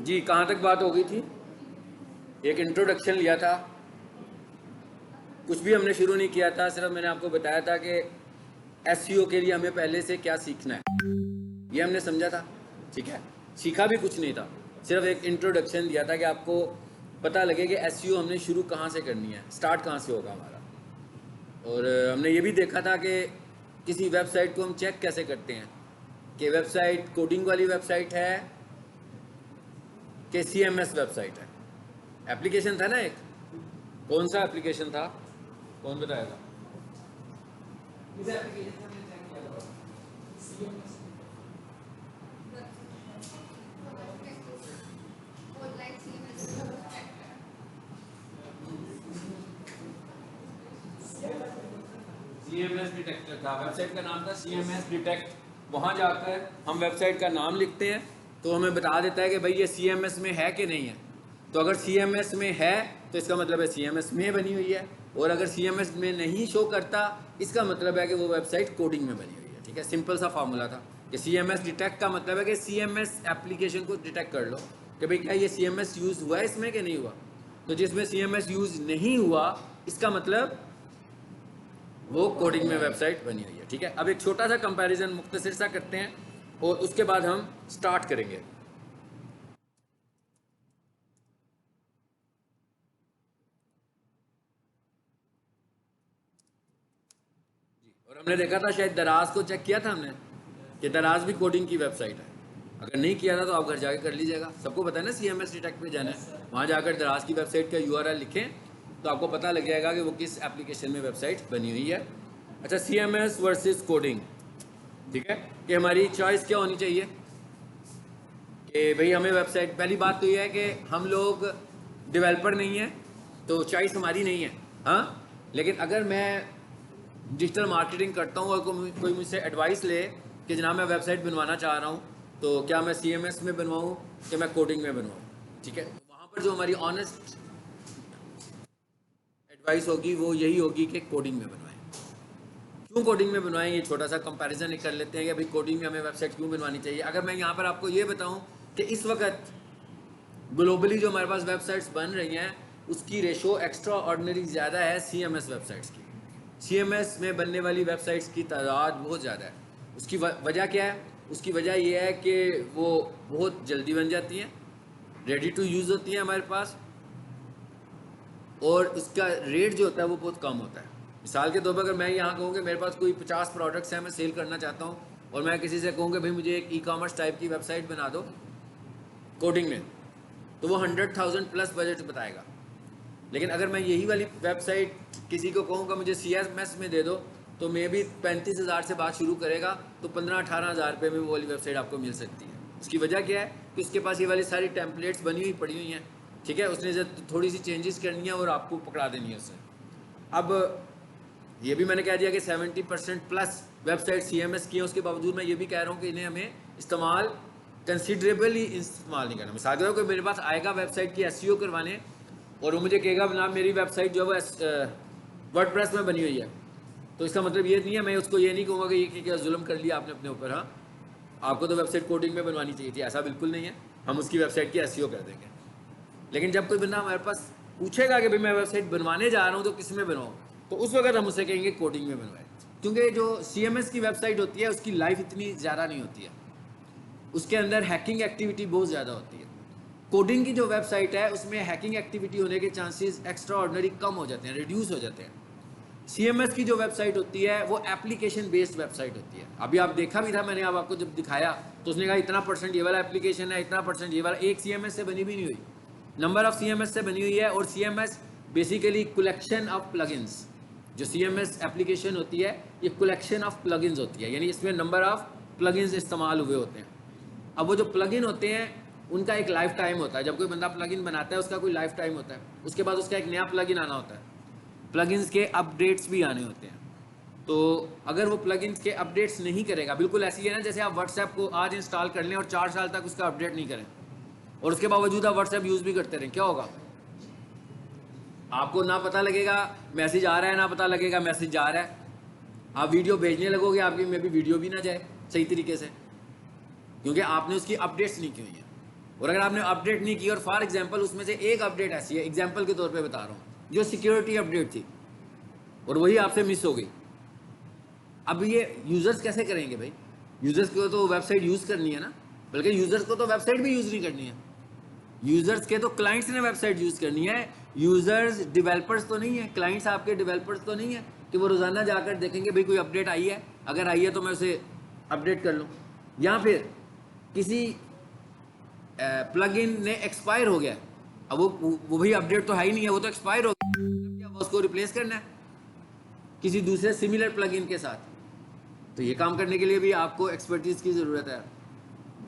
जी, कहाँ तक बात हो गई थी? एक इंट्रोडक्शन लिया था, कुछ भी हमने शुरू नहीं किया था, सिर्फ मैंने आपको बताया था कि एसईओ के लिए हमें पहले से क्या सीखना है, ये हमने समझा था। ठीक है, सीखा भी कुछ नहीं था, सिर्फ एक इंट्रोडक्शन दिया था कि आपको पता लगे कि एसईओ हमने शुरू कहाँ से करनी है, स्टार्ट कहाँ से होगा हमारा। और हमने ये भी देखा था कि किसी वेबसाइट को हम चेक कैसे करते हैं कि वेबसाइट कोडिंग वाली वेबसाइट है कि सीएमएस वेबसाइट है। एप्लीकेशन था ना एक, कौन सा एप्लीकेशन था, कौन बताएगा? किस एप्लीकेशन से हमने चेक किया था? सीएमएस। सीएमएस डिटेक्टर था, वेबसाइट का नाम था सीएमएस डिटेक्ट। वहाँ जाकर हम वेबसाइट का नाम लिखते हैं तो हमें बता देता है कि भाई ये सीएमएस में है कि नहीं है। तो अगर सीएमएस में है तो इसका मतलब है सीएमएस में बनी हुई है, और अगर सीएमएस में नहीं शो करता इसका मतलब है कि वो वेबसाइट कोडिंग में बनी हुई है। ठीक है, सिंपल सा फार्मूला था कि सीएमएस डिटेक्ट का मतलब है कि सीएमएस एप्लीकेशन को डिटेक्ट कर लो कि भाई क्या ये सीएमएस यूज़ हुआ है इसमें कि नहीं हुआ। तो जिसमें सीएमएस यूज़ नहीं हुआ इसका मतलब वो कोडिंग में वेबसाइट बनी हुई है। ठीक है, अब एक छोटा सा कंपैरिजन मुख्तसर सा करते हैं और उसके बाद हम स्टार्ट करेंगे। और हमने देखा था, शायद दराज को चेक किया था हमने कि दराज भी कोडिंग की वेबसाइट है। अगर नहीं किया था तो आप घर जाके कर लीजिएगा, सबको पता है ना सीएमएस डिटेक्ट पे जाना है, वहाँ जाकर दराज की वेबसाइट का यूआरएल लिखें तो आपको पता लग जाएगा कि वो किस एप्लीकेशन में वेबसाइट बनी हुई है। अच्छा, सीएमएस वर्सेस कोडिंग। ठीक है, कि हमारी चॉइस क्या होनी चाहिए कि भाई हमें वेबसाइट, पहली बात तो ये है कि हम लोग डेवलपर नहीं हैं तो चॉइस हमारी नहीं है। हाँ, लेकिन अगर मैं डिजिटल मार्केटिंग करता हूँ और कोई मुझसे एडवाइस ले कि जनाब मैं वेबसाइट बनवाना चाह रहा हूँ तो क्या मैं सीएमएस में बनवाऊँ कि मैं कोडिंग में बनवाऊँ, ठीक है, तो वहाँ पर जो हमारी ऑनेस्ट एडवाइस होगी वो यही होगी कि कोडिंग में बनवाएं। क्यों कोडिंग में बनवाएं, ये छोटा सा कंपैरिजन कर लेते हैं कि भाई कोडिंग में हमें वेबसाइट क्यों बनवानी चाहिए। अगर मैं यहाँ पर आपको ये बताऊँ कि इस वक्त ग्लोबली जो हमारे पास वेबसाइट्स बन रही हैं उसकी रेशो एक्स्ट्रा ऑर्डिनरी ज़्यादा है सीएमएस वेबसाइट्स की। सीएमएस में बनने वाली वेबसाइट्स की तादाद बहुत ज़्यादा है। उसकी वजह क्या है? उसकी वजह यह है कि वो बहुत जल्दी बन जाती हैं, रेडी टू यूज़ होती हैं हमारे पास, और उसका रेट जो होता है वो बहुत कम होता है। मिसाल के तौर पर अगर मैं यहाँ कहूँ कि मेरे पास कोई 50 प्रोडक्ट्स हैं, मैं सेल करना चाहता हूँ, और मैं किसी से कहूँ कि भाई मुझे एक ई कॉमर्स टाइप की वेबसाइट बना दो कोडिंग में, तो वो 100,000 प्लस बजट बताएगा। लेकिन अगर मैं यही वाली वेबसाइट किसी को कहूँगा मुझे सीएमएस में दे दो तो मे भी 35,000 से बात शुरू करेगा, तो 15-18,000 रुपये में वो वाली वेबसाइट आपको मिल सकती है। उसकी वजह क्या है कि उसके पास ये वाली सारी टेम्पलेट्स बनी हुई पड़ी हुई हैं। ठीक है, उसने जब थोड़ी सी चेंजेस करनी है और आपको पकड़ा देनी है उससे। अब ये भी मैंने कह दिया कि 70% प्लस वेबसाइट सीएमएस की है, उसके बावजूद मैं ये भी कह रहा हूँ कि इन्हें हमें इस्तेमाल कंसिडरेबली इस्तेमाल नहीं करना। मिसाल के तौर पर मेरे पास आएगा वेबसाइट की एसईओ करवाने और वो मुझे कहेगा जनाब मेरी वेबसाइट जो है वो वर्डप्रेस में बनी हुई है, तो इसका मतलब ये नहीं है, मैं उसको ये नहीं कहूँगा कि ये क्या जुल्म कर लिया आपने अपने ऊपर। हाँ, आपको तो वेबसाइट कोडिंग में बनवानी चाहिए थी, ऐसा बिल्कुल नहीं है, हम उसकी वेबसाइट की एसईओ कर देंगे। लेकिन जब कोई बंदा हमारे पास पूछेगा कि भाई मैं वेबसाइट बनवाने जा रहा हूँ तो किस में बनवाऊँ, तो उस वक्त हम उससे कहेंगे कोडिंग में बनवाए, क्योंकि जो सीएमएस की वेबसाइट होती है उसकी लाइफ इतनी ज़्यादा नहीं होती है, उसके अंदर हैकिंग एक्टिविटी बहुत ज़्यादा होती है। कोडिंग की जो वेबसाइट है उसमें हैकिंग एक्टिविटी होने के चांसेस एक्स्ट्रा ऑर्डिनरी कम हो जाते हैं, रिड्यूस हो जाते हैं। सीएमएस की जो वेबसाइट होती है वो एप्लीकेशन बेस्ड वेबसाइट होती है। अभी आप देखा भी था, मैंने अब आपको जब दिखाया तो उसने कहा इतना परसेंट ये वाला एप्लीकेशन है, इतना परसेंट ये वाला। एक सीएमएस से बनी भी नहीं हुई, नंबर ऑफ सीएमएस से बनी हुई है। और CMS basically collection of plugins, जो सीएमएस एप्लीकेशन होती है ये कलेक्शन ऑफ प्लगइन्स होती है, यानी इसमें नंबर ऑफ प्लगइन्स इस्तेमाल हुए होते हैं। अब वो जो प्लगइन होते हैं उनका एक लाइफ टाइम होता है, जब कोई बंदा प्लगइन बनाता है उसका कोई लाइफ टाइम होता है, उसके बाद उसका एक नया प्लगइन आना होता है, प्लगइन्स के अपडेट्स भी आने होते हैं। तो अगर वो प्लगइन्स के अपडेट्स नहीं करेगा, बिल्कुल ऐसी है ना जैसे आप व्हाट्सएप को आज इंस्टॉल कर लें और 4 साल तक उसका अपडेट नहीं करें और उसके बावजूद आप व्हाट्सएप यूज़ भी करते रहें, क्या होगा? आपको ना पता लगेगा मैसेज आ रहा है, ना पता लगेगा मैसेज जा रहा है। आप वीडियो भेजने लगोगे, आपकी में भी वीडियो भी ना जाए सही तरीके से, क्योंकि आपने उसकी अपडेट्स नहीं की हुई है। और अगर आपने अपडेट नहीं की, और फॉर एग्जांपल उसमें से एक अपडेट ऐसी है, एग्जांपल के तौर पे बता रहा हूँ, जो सिक्योरिटी अपडेट थी और वही आपसे मिस हो गई, अब ये यूजर्स कैसे करेंगे भाई? यूजर्स को तो वेबसाइट यूज करनी है ना, बल्कि यूजर्स को तो वेबसाइट भी यूज नहीं करनी है, यूजर्स के तो क्लाइंट्स ने वेबसाइट यूज करनी है। यूजर्स डेवलपर्स तो नहीं है, क्लाइंट्स आपके डेवलपर्स तो नहीं है कि वो रोजाना जाकर देखेंगे भाई कोई अपडेट आई है, अगर आई है तो मैं उसे अपडेट कर लूँ, या फिर किसी प्लगइन ने एक्सपायर हो गया, अब वो भाई अपडेट तो है ही नहीं है, वो तो एक्सपायर हो गया, वो उसको रिप्लेस करना है किसी दूसरे सिमिलर प्लगइन के साथ। तो ये काम करने के लिए भी आपको एक्सपर्टीज की ज़रूरत है।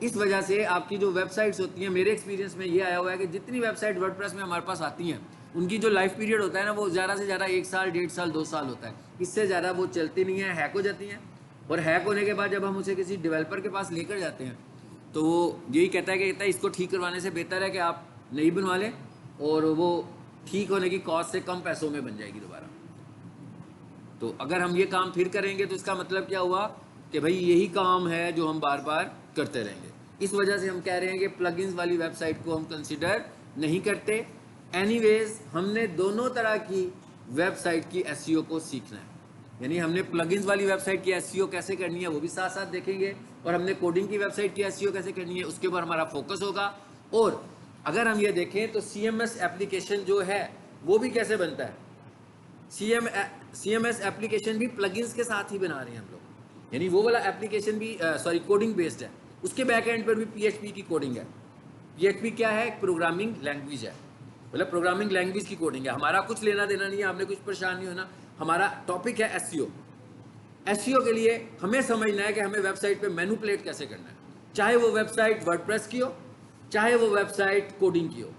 इस वजह से आपकी जो वेबसाइट्स होती हैं, मेरे एक्सपीरियंस में ये आया हुआ है कि जितनी वेबसाइट वर्डप्रेस में हमारे पास आती हैं, उनकी जो लाइफ पीरियड होता है ना, वो ज़्यादा से ज़्यादा 1 साल, 1.5 साल, 2 साल होता है, इससे ज़्यादा वो चलती नहीं है, हैक हो जाती हैं। और हैक होने के बाद जब हम उसे किसी डेवलपर के पास लेकर जाते हैं, तो वो यही कहता है कि इसको ठीक करवाने से बेहतर है कि आप नई बनवा लें, और वो ठीक होने की कॉस्ट से कम पैसों में बन जाएगी दोबारा। तो अगर हम ये काम फिर करेंगे तो इसका मतलब क्या हुआ कि भाई यही काम है जो हम बार बार करते रहेंगे। इस वजह से हम कह रहे हैं कि प्लगइन्स वाली वेबसाइट को हम कंसिडर नहीं करते। एनीवेज हमने दोनों तरह की वेबसाइट की एसईओ को सीखना है, यानी हमने प्लगइन्स वाली वेबसाइट की एसईओ कैसे करनी है वो भी साथ साथ देखेंगे, और हमने कोडिंग की वेबसाइट की एसईओ कैसे करनी है उसके ऊपर हमारा फोकस होगा। और अगर हम ये देखें तो सीएमएस एप्लीकेशन जो है वो भी कैसे बनता है, सीएमएस एप्लीकेशन भी प्लगइन्स के साथ ही बना रहे हैं हम लोग, यानी वो वाला एप्लीकेशन भी कोडिंग बेस्ड है, उसके बैक एंड पर भी पीएचपी की कोडिंग है। पीएचपी क्या है? प्रोग्रामिंग लैंग्वेज है, मतलब प्रोग्रामिंग लैंग्वेज की कोडिंग है। हमारा कुछ लेना देना नहीं है, आपने कुछ परेशान नहीं होना। हमारा टॉपिक है एसईओ। एसईओ के लिए हमें समझना है कि हमें वेबसाइट पे मैनिपुलेट कैसे करना है, चाहे वो वेबसाइट वर्डप्रेस की हो, चाहे वो वेबसाइट कोडिंग की हो।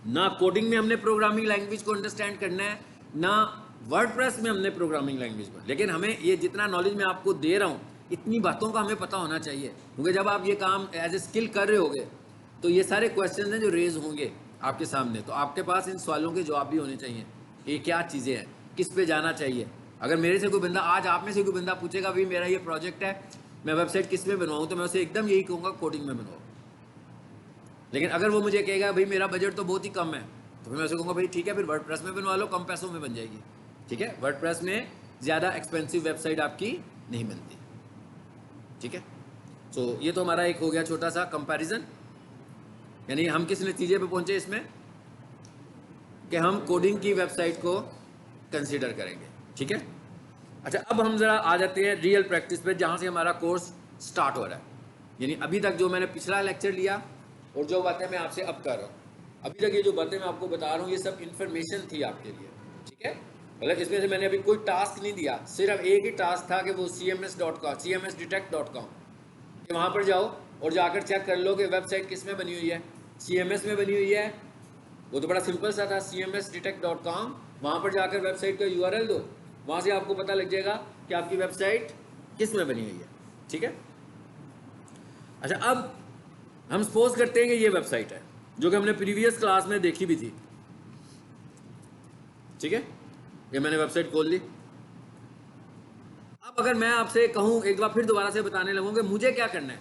ना कोडिंग में हमने प्रोग्रामिंग लैंग्वेज को अंडरस्टैंड करना है, ना वर्डप्रेस में हमने प्रोग्रामिंग लैंग्वेज को, लेकिन हमें ये जितना नॉलेज मैं आपको दे रहा हूँ, इतनी बातों का हमें पता होना चाहिए, क्योंकि जब आप ये काम एज ए स्किल कर रहे होगे तो ये सारे क्वेश्चन हैं जो रेज होंगे आपके सामने, तो आपके पास इन सवालों के जवाब भी होने चाहिए। ये क्या चीज़ें हैं, किस पे जाना चाहिए। अगर मेरे से कोई बंदा, आज आप में से कोई बंदा पूछेगा भाई मेरा ये प्रोजेक्ट है, मैं वेबसाइट किस में बनवाऊँ, तो मैं उसे एकदम यही कहूँगा कोडिंग में बनवाओ। लेकिन अगर वो मुझे कहेगा भाई मेरा बजट तो बहुत ही कम है, तो फिर मैं उसे कहूँगा भाई ठीक है, फिर वर्डप्रेस में बनवा लो, कम पैसों में बन जाएगी। ठीक है, वर्डप्रेस में ज़्यादा एक्सपेंसिव वेबसाइट आपकी नहीं बनती। ठीक है, सो ये तो हमारा एक हो गया छोटा सा कंपैरिजन, यानी हम किस नतीजे पे पहुंचे इसमें कि हम कोडिंग की वेबसाइट को कंसीडर करेंगे। ठीक है, अच्छा अब हम ज़रा आ जाते हैं रियल प्रैक्टिस पे, जहाँ से हमारा कोर्स स्टार्ट हो रहा है। यानी अभी तक जो मैंने पिछला लेक्चर लिया और जो बातें मैं आपसे अब कर रहा हूँ, अभी तक ये जो बातें मैं आपको बता रहा हूँ, ये सब इन्फॉर्मेशन थी आपके लिए। ठीक है, मतलब इसमें से मैंने अभी कोई टास्क नहीं दिया, सिर्फ एक ही टास्क था कि वो cms.com cmsdetect.com कि वहाँ पर जाओ और जाकर चेक कर लो कि वेबसाइट किस में बनी हुई है, CMS में बनी हुई है। वो तो बड़ा सिंपल सा था, cmsdetect.com, वहाँ पर जाकर वेबसाइट का URL दो, वहाँ से आपको पता लग जाएगा कि आपकी वेबसाइट किस में बनी हुई है। ठीक है, अच्छा अब हम सपोज करते हैं कि ये वेबसाइट है जो कि हमने प्रीवियस क्लास में देखी भी थी। ठीक है, ये मैंने वेबसाइट खोल ली। अब अगर मैं आपसे कहूं, एक बार फिर दोबारा से बताने लगूं कि मुझे क्या करना है,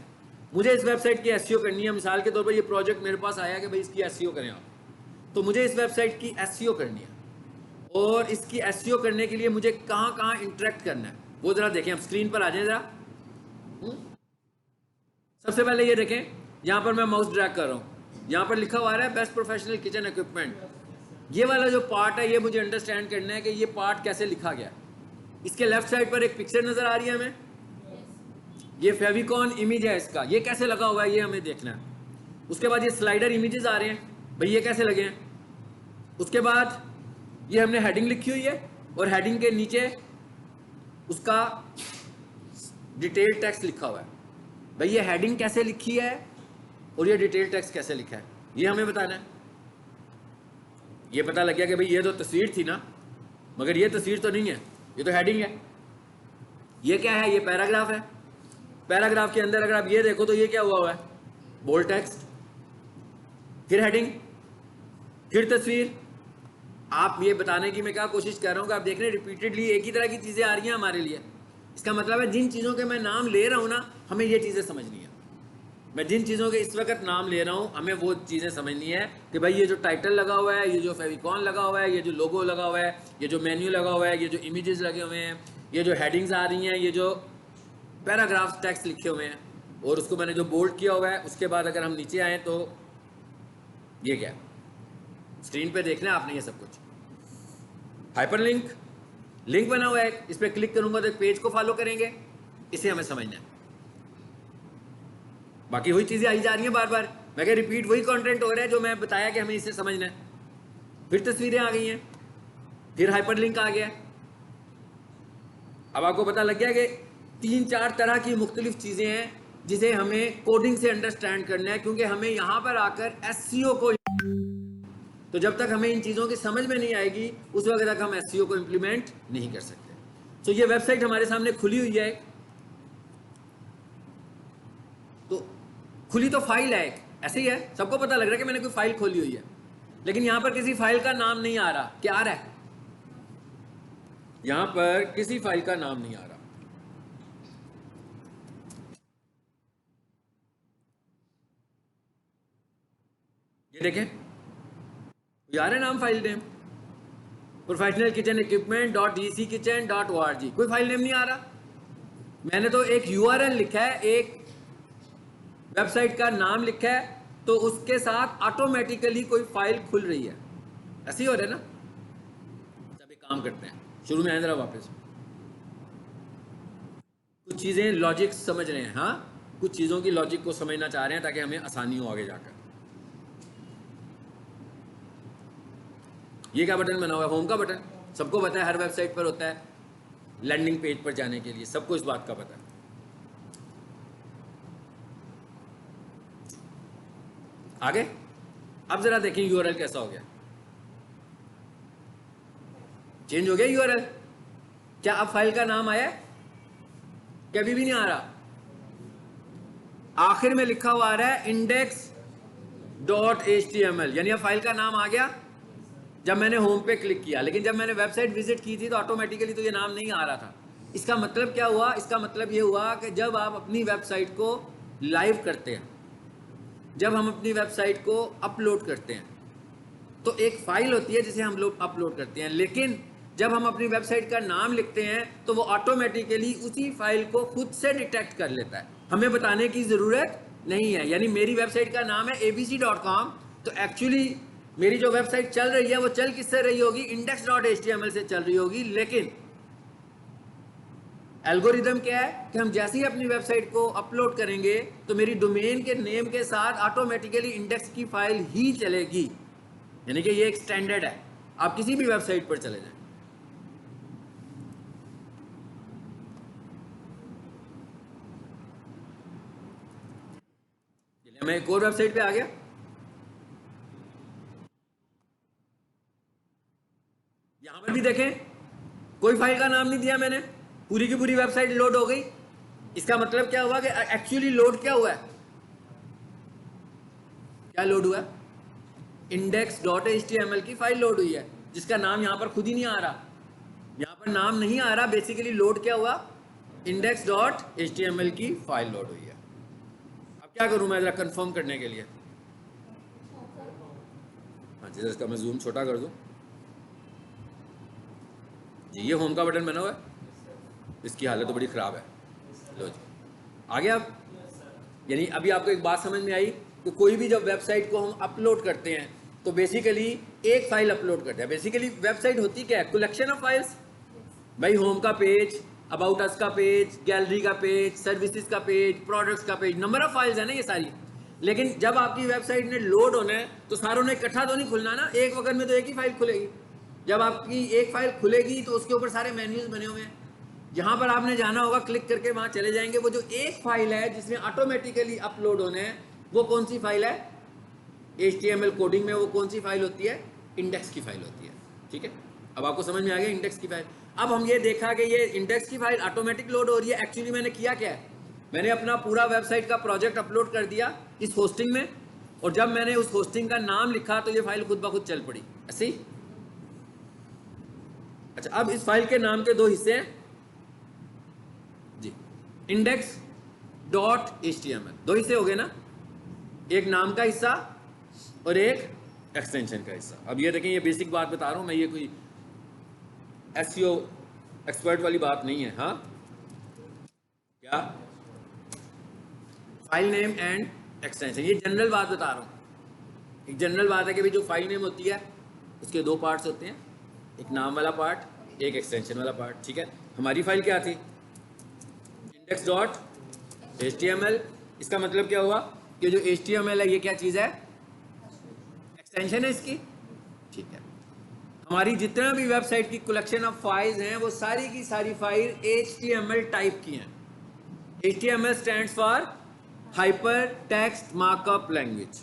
मुझे इस वेबसाइट की एसईओ करनी है। मिसाल के तौर पर ये प्रोजेक्ट मेरे पास आया कि भाई इसकी एसईओ करें आप, तो मुझे इस वेबसाइट की एसईओ करनी है, और इसकी एसईओ करने के लिए मुझे कहाँ कहाँ इंटरेक्ट करना है वो जरा देखें। आप स्क्रीन पर आ जाए जरा। सबसे पहले ये देखें, यहाँ पर मैं माउस ड्रैग कर रहा हूँ, यहाँ पर लिखा हुआ है बेस्ट प्रोफेशनल किचन इक्विपमेंट। ये वाला जो पार्ट है ये मुझे अंडरस्टैंड करना है कि ये पार्ट कैसे लिखा गया। इसके लेफ्ट साइड पर एक पिक्चर नजर आ रही है हमें, ये फेविकॉन इमेज है इसका, ये कैसे लगा हुआ है ये हमें देखना है। उसके बाद ये स्लाइडर इमेजेस आ रहे हैं, भाई ये कैसे लगे हैं। उसके बाद ये हमने हेडिंग लिखी हुई है, और हेडिंग के नीचे उसका डिटेल टेक्स्ट लिखा हुआ है। भाई ये हेडिंग कैसे लिखी है और ये डिटेल टेक्स्ट कैसे लिखा है, ये हमें बताना है। ये पता लग गया कि भाई ये तो तस्वीर थी ना, मगर ये तस्वीर तो नहीं है, ये तो हेडिंग है। ये क्या है? ये पैराग्राफ है। पैराग्राफ के अंदर अगर आप ये देखो तो ये क्या हुआ है, बोल्ड टेक्स्ट, फिर हेडिंग, फिर तस्वीर। आप ये बताने की मैं क्या कोशिश कर रहा हूँ कि आप देख रहे हैं रिपीटेडली एक ही तरह की चीज़ें आ रही हैं हमारे लिए। इसका मतलब है जिन चीज़ों के मैं नाम ले रहा हूँ ना, हमें ये चीज़ें समझनी है। मैं जिन चीज़ों के इस वक्त नाम ले रहा हूँ, हमें वो चीज़ें समझनी है कि भाई ये जो टाइटल लगा हुआ है, ये जो फेविकॉन लगा हुआ है, ये जो लोगो लगा हुआ है, ये जो मेन्यू लगा हुआ है, ये जो इमेजेस लगे हुए हैं, ये जो हेडिंग्स आ रही हैं, ये जो पैराग्राफ्स टेक्स्ट लिखे हुए हैं, और उसको मैंने जो बोल्ड किया हुआ है, उसके बाद अगर हम नीचे आए तो ये क्या है, स्क्रीन पे देखना है आपने ये सब कुछ। हाइपरलिंक, लिंक बना हुआ है, इस पर क्लिक करूंगा तो एक पेज को फॉलो करेंगे, इसे हमें समझना है। बाकी वही चीजें आई जा रही हैं बार बार, मैं क्या रिपीट वही कंटेंट हो रहा है जो मैं बताया कि हमें इसे समझना है। फिर तस्वीरें आ गई हैं, फिर हाइपरलिंक आ गया। अब आपको पता लग गया कि 3-4 तरह की मुख्तलिफ चीजें हैं जिसे हमें कोडिंग से अंडरस्टैंड करना है, क्योंकि हमें यहां पर आकर एसईओ को, तो जब तक हमें इन चीज़ों की समझ में नहीं आएगी उस वक्त तक हम एसईओ को इम्प्लीमेंट नहीं कर सकते। तो ये वेबसाइट हमारे सामने खुली हुई है, तो खुली तो फाइल है एक, ऐसे ही है, सबको पता लग रहा है कि मैंने कोई फाइल खोली हुई है, लेकिन यहां पर किसी फाइल का नाम नहीं आ रहा। क्या आ रहा है? यहां पर किसी फाइल का नाम नहीं आ रहा। ये देखें, यार है नाम, file name professional kitchen equipment .dc kitchen.org, कोई फाइल नेम नहीं आ रहा। मैंने तो एक यूआरएल लिखा है, एक वेबसाइट का नाम लिखा है, तो उसके साथ ऑटोमेटिकली कोई फाइल खुल रही है। ऐसे ही हो रहा है ना। अब एक काम करते हैं, शुरू में आए जरा वापस, कुछ चीजें लॉजिक समझ रहे हैं, हाँ कुछ चीजों की लॉजिक को समझना चाह रहे हैं ताकि हमें आसानी हो आगे जाकर। ये क्या बटन बना हुआ है? होम का बटन। सबको पता है हर वेबसाइट पर होता है, लैंडिंग पेज पर जाने के लिए, सबको इस बात का पता है। आगे अब जरा देखें यूआरएल कैसा हो गया, चेंज हो गया यूआरएल। क्या अब फाइल का नाम आया? कभी भी नहीं आ रहा। आखिर में लिखा हुआ आ रहा है index.html, यानी अब फाइल का नाम आ गया जब मैंने होम पे क्लिक किया, लेकिन जब मैंने वेबसाइट विजिट की थी तो ऑटोमेटिकली तो ये नाम नहीं आ रहा था। इसका मतलब क्या हुआ? इसका मतलब ये हुआ कि जब आप अपनी वेबसाइट को लाइव करते हैं, जब हम अपनी वेबसाइट को अपलोड करते हैं, तो एक फाइल होती है जिसे हम लोग अपलोड करते हैं, लेकिन जब हम अपनी वेबसाइट का नाम लिखते हैं तो वो ऑटोमेटिकली उसी फाइल को खुद से डिटेक्ट कर लेता है, हमें बताने की ज़रूरत नहीं है। यानी मेरी वेबसाइट का नाम है abc.com, तो एक्चुअली मेरी जो वेबसाइट चल रही है वो चल किससे रही होगी? index.html से चल रही होगी, लेकिन एल्गोरिदम क्या है कि हम जैसे ही अपनी वेबसाइट को अपलोड करेंगे तो मेरी डोमेन के नेम के साथ ऑटोमेटिकली इंडेक्स की फाइल ही चलेगी। यानी कि ये एक स्टैंडर्ड है, आप किसी भी वेबसाइट पर चले जाएं। मैं एक और वेबसाइट पे आ गया, यहां पर भी देखें कोई फाइल का नाम नहीं दिया मैंने, पूरी की पूरी वेबसाइट लोड हो गई। इसका मतलब क्या हुआ कि एक्चुअली लोड क्या हुआ है? क्या लोड हुआ है? index.html की फाइल लोड हुई है, जिसका नाम यहां पर खुद ही नहीं आ रहा, यहां पर नाम नहीं आ रहा। बेसिकली लोड क्या हुआ? index.html की फाइल लोड हुई है। अब क्या करूं मैं जरा कंफर्म करने के लिए? हाँ जी, इसका मैं जूम छोटा कर दूं जी। ये होम का बटन बना हुआ है, इसकी हालत तो बड़ी ख़राब है। लो जी, आ गया अब। यानी अभी आपको एक बात समझ में आई कि कोई भी जब वेबसाइट को हम अपलोड करते हैं तो बेसिकली एक फाइल अपलोड करते हैं। बेसिकली वेबसाइट होती क्या है? Collection of files. भाई होम का पेज, अबाउट अस का पेज, गैलरी का पेज, सर्विसेज का पेज, प्रोडक्ट्स का पेज, नंबर ऑफ फाइल्स है ना ये सारी। लेकिन जब आपकी वेबसाइट ने लोड होना है तो सारों ने इकट्ठा तो नहीं खुलना ना, एक वक्त में तो एक ही फाइल खुलेगी। जब आपकी एक फाइल खुलेगी तो उसके ऊपर सारे मेन्यूज बने हुए हैं, जहां पर आपने जाना होगा क्लिक करके वहां चले जाएंगे। वो जो एक फाइल है जिसमें ऑटोमेटिकली अपलोड होने हैं, वो कौन सी फाइल है? HTML कोडिंग में वो कौन सी फाइल होती है? इंडेक्स की फाइल होती है। ठीक है, अब आपको समझ में आ गया इंडेक्स की फाइल। अब हम ये देखा कि ये इंडेक्स की फाइल ऑटोमेटिक लोड हो रही है। एक्चुअली मैंने किया क्या है? मैंने अपना पूरा वेबसाइट का प्रोजेक्ट अपलोड कर दिया इस होस्टिंग में, और जब मैंने उस होस्टिंग का नाम लिखा तो ये फाइल खुद ब खुद चल पड़ी ऐसे ही। अच्छा, अब इस फाइल के नाम के दो हिस्से हैं जी, index .html, दो हिस्से हो गए ना, एक नाम का हिस्सा और एक एक्सटेंशन का हिस्सा। अब ये देखें, ये बेसिक बात बता रहा हूँ मैं, ये कोई एसईओ एक्सपर्ट वाली बात नहीं है। हाँ, क्या फाइल नेम एंड एक्सटेंशन, ये जनरल बात बता रहा हूँ। एक जनरल बात है कि भाई जो फाइल नेम होती है उसके दो पार्ट्स होते हैं, एक नाम वाला पार्ट, एक एक्सटेंशन वाला पार्ट। ठीक है, हमारी फाइल क्या थी, index.html। इसका मतलब क्या हुआ कि जो html है ये क्या चीज़ है, एक्सटेंशन है इसकी। ठीक है, हमारी जितना भी वेबसाइट की कलेक्शन ऑफ फाइल्स हैं वो सारी की सारी फाइल HTML टाइप की हैं। HTML stands for hyper text markup language.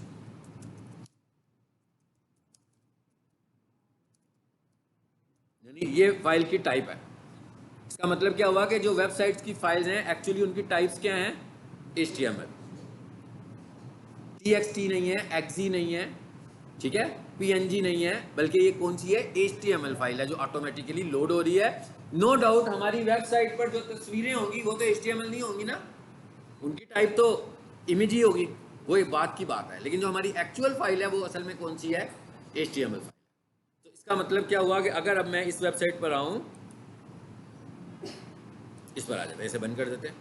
यानी ये फाइल की टाइप है। इसका मतलब क्या हुआ कि जो वेबसाइट्स की फाइल्स हैं एक्चुअली उनकी टाइप्स क्या हैं, HTML। TXT नहीं है, XZ नहीं है, ठीक है, PNG नहीं है, बल्कि ये कौन सी है, HTML फाइल है जो ऑटोमेटिकली लोड हो रही है। नो डाउट हमारी वेबसाइट पर जो तस्वीरें होंगी वो तो HTML नहीं होंगी ना, उनकी टाइप तो इमेज ही होगी, वो एक बात की बात है। लेकिन जो हमारी एक्चुअल फाइल है वो असल में कौन सी है, HTML फाइल। तो इसका मतलब क्या हुआ कि अगर अब मैं इस वेबसाइट पर आऊँ, इस पर आ जाते, इसे बंद कर देते हैं।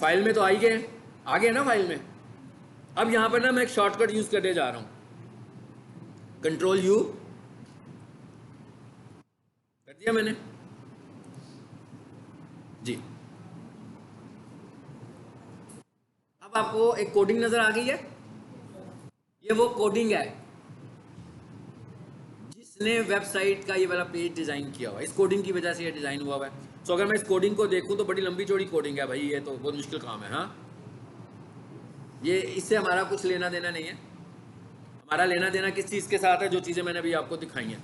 फाइल में तो आ ही गए, आ गए ना फाइल में। अब यहां पर ना मैं एक शॉर्टकट यूज करने जा रहा हूं, Ctrl+U कर दिया मैंने जी। अब आपको एक कोडिंग नजर आ गई है, ये वो कोडिंग है जिसने वेबसाइट का ये वाला पेज डिजाइन किया हुआ है। इस कोडिंग की वजह से ये डिजाइन हुआ है। तो अगर मैं इस कोडिंग को देखूं तो बड़ी लंबी चौड़ी कोडिंग है भाई, ये तो बहुत मुश्किल काम है। हाँ, ये इससे हमारा कुछ लेना देना नहीं है। हमारा लेना देना किस चीज़ के साथ है, जो चीज़ें मैंने अभी आपको दिखाई हैं।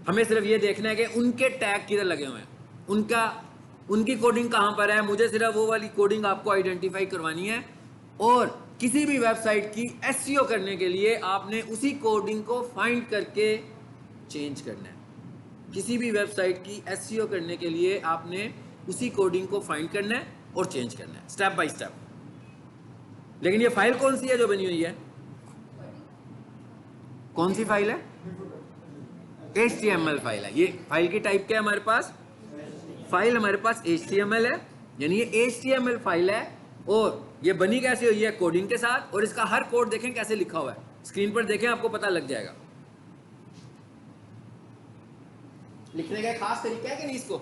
हमें सिर्फ ये देखना है कि उनके टैग किधर लगे हुए हैं, उनकी कोडिंग कहाँ पर है। मुझे सिर्फ वो वाली कोडिंग आपको आइडेंटिफाई करवानी है। और किसी भी वेबसाइट की एसईओ करने के लिए आपने उसी कोडिंग को फाइंड करके चेंज करना है। किसी भी वेबसाइट की एसईओ करने के लिए आपने उसी कोडिंग को फाइंड करना है और चेंज करना है, स्टेप बाय स्टेप। लेकिन ये फाइल कौन सी है जो बनी हुई है, कौन सी फाइल है, HTML फाइल है। ये फाइल की टाइप क्या है हमारे पास, फाइल हमारे पास HTML है, यानी ये HTML फाइल है। और ये बनी कैसे हुई है, कोडिंग के साथ। और इसका हर कोड देखें कैसे लिखा हुआ है, स्क्रीन पर देखें आपको पता लग जाएगा। लिखने का खास तरीका है कि नहीं, इसको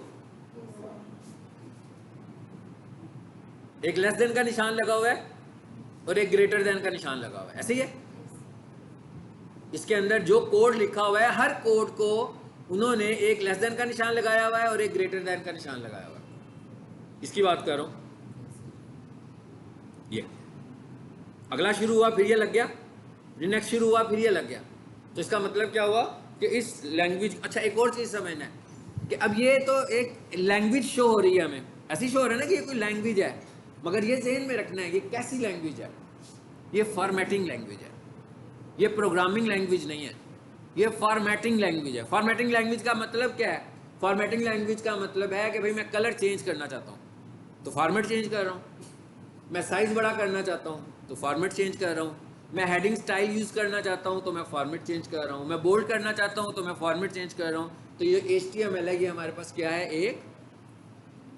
एक लेस देन का निशान लगा हुआ है और एक ग्रेटर देन का निशान लगा हुआ है, ऐसे ही है। इसके अंदर जो कोड लिखा हुआ है, हर कोड को उन्होंने एक लेस देन का निशान लगाया हुआ है और एक ग्रेटर देन का निशान लगाया हुआ है। इसकी बात कर रहा हूं। ये अगला शुरू हुआ फिर ये लग गया, नेक्स्ट शुरू हुआ फिर ये लग गया। तो इसका मतलब क्या हुआ कि इस लैंग्वेज, अच्छा एक और चीज समझना है कि अब ये तो एक लैंग्वेज शो हो रही है, हमें ऐसी शो हो रहा है ना कि ये कोई लैंग्वेज है, मगर ये ज़हन में रखना है ये कैसी लैंग्वेज है। ये फॉर्मेटिंग लैंग्वेज है, ये प्रोग्रामिंग लैंग्वेज नहीं है, ये फॉर्मेटिंग लैंग्वेज है। फॉर्मेटिंग लैंग्वेज का मतलब क्या है, फॉर्मेटिंग लैंग्वेज का मतलब है कि भाई मैं कलर चेंज करना चाहता हूँ तो फॉर्मेट चेंज कर रहा हूँ, मैं साइज बड़ा करना चाहता हूँ तो फॉर्मेट चेंज कर रहा हूँ, मैं हेडिंग स्टाइल यूज़ करना चाहता हूँ तो मैं फॉर्मेट चेंज कर रहा हूँ, मैं बोल्ड करना चाहता हूँ तो मैं फॉर्मेट चेंज कर रहा हूँ। तो ये HTML है, ये हमारे पास क्या है, एक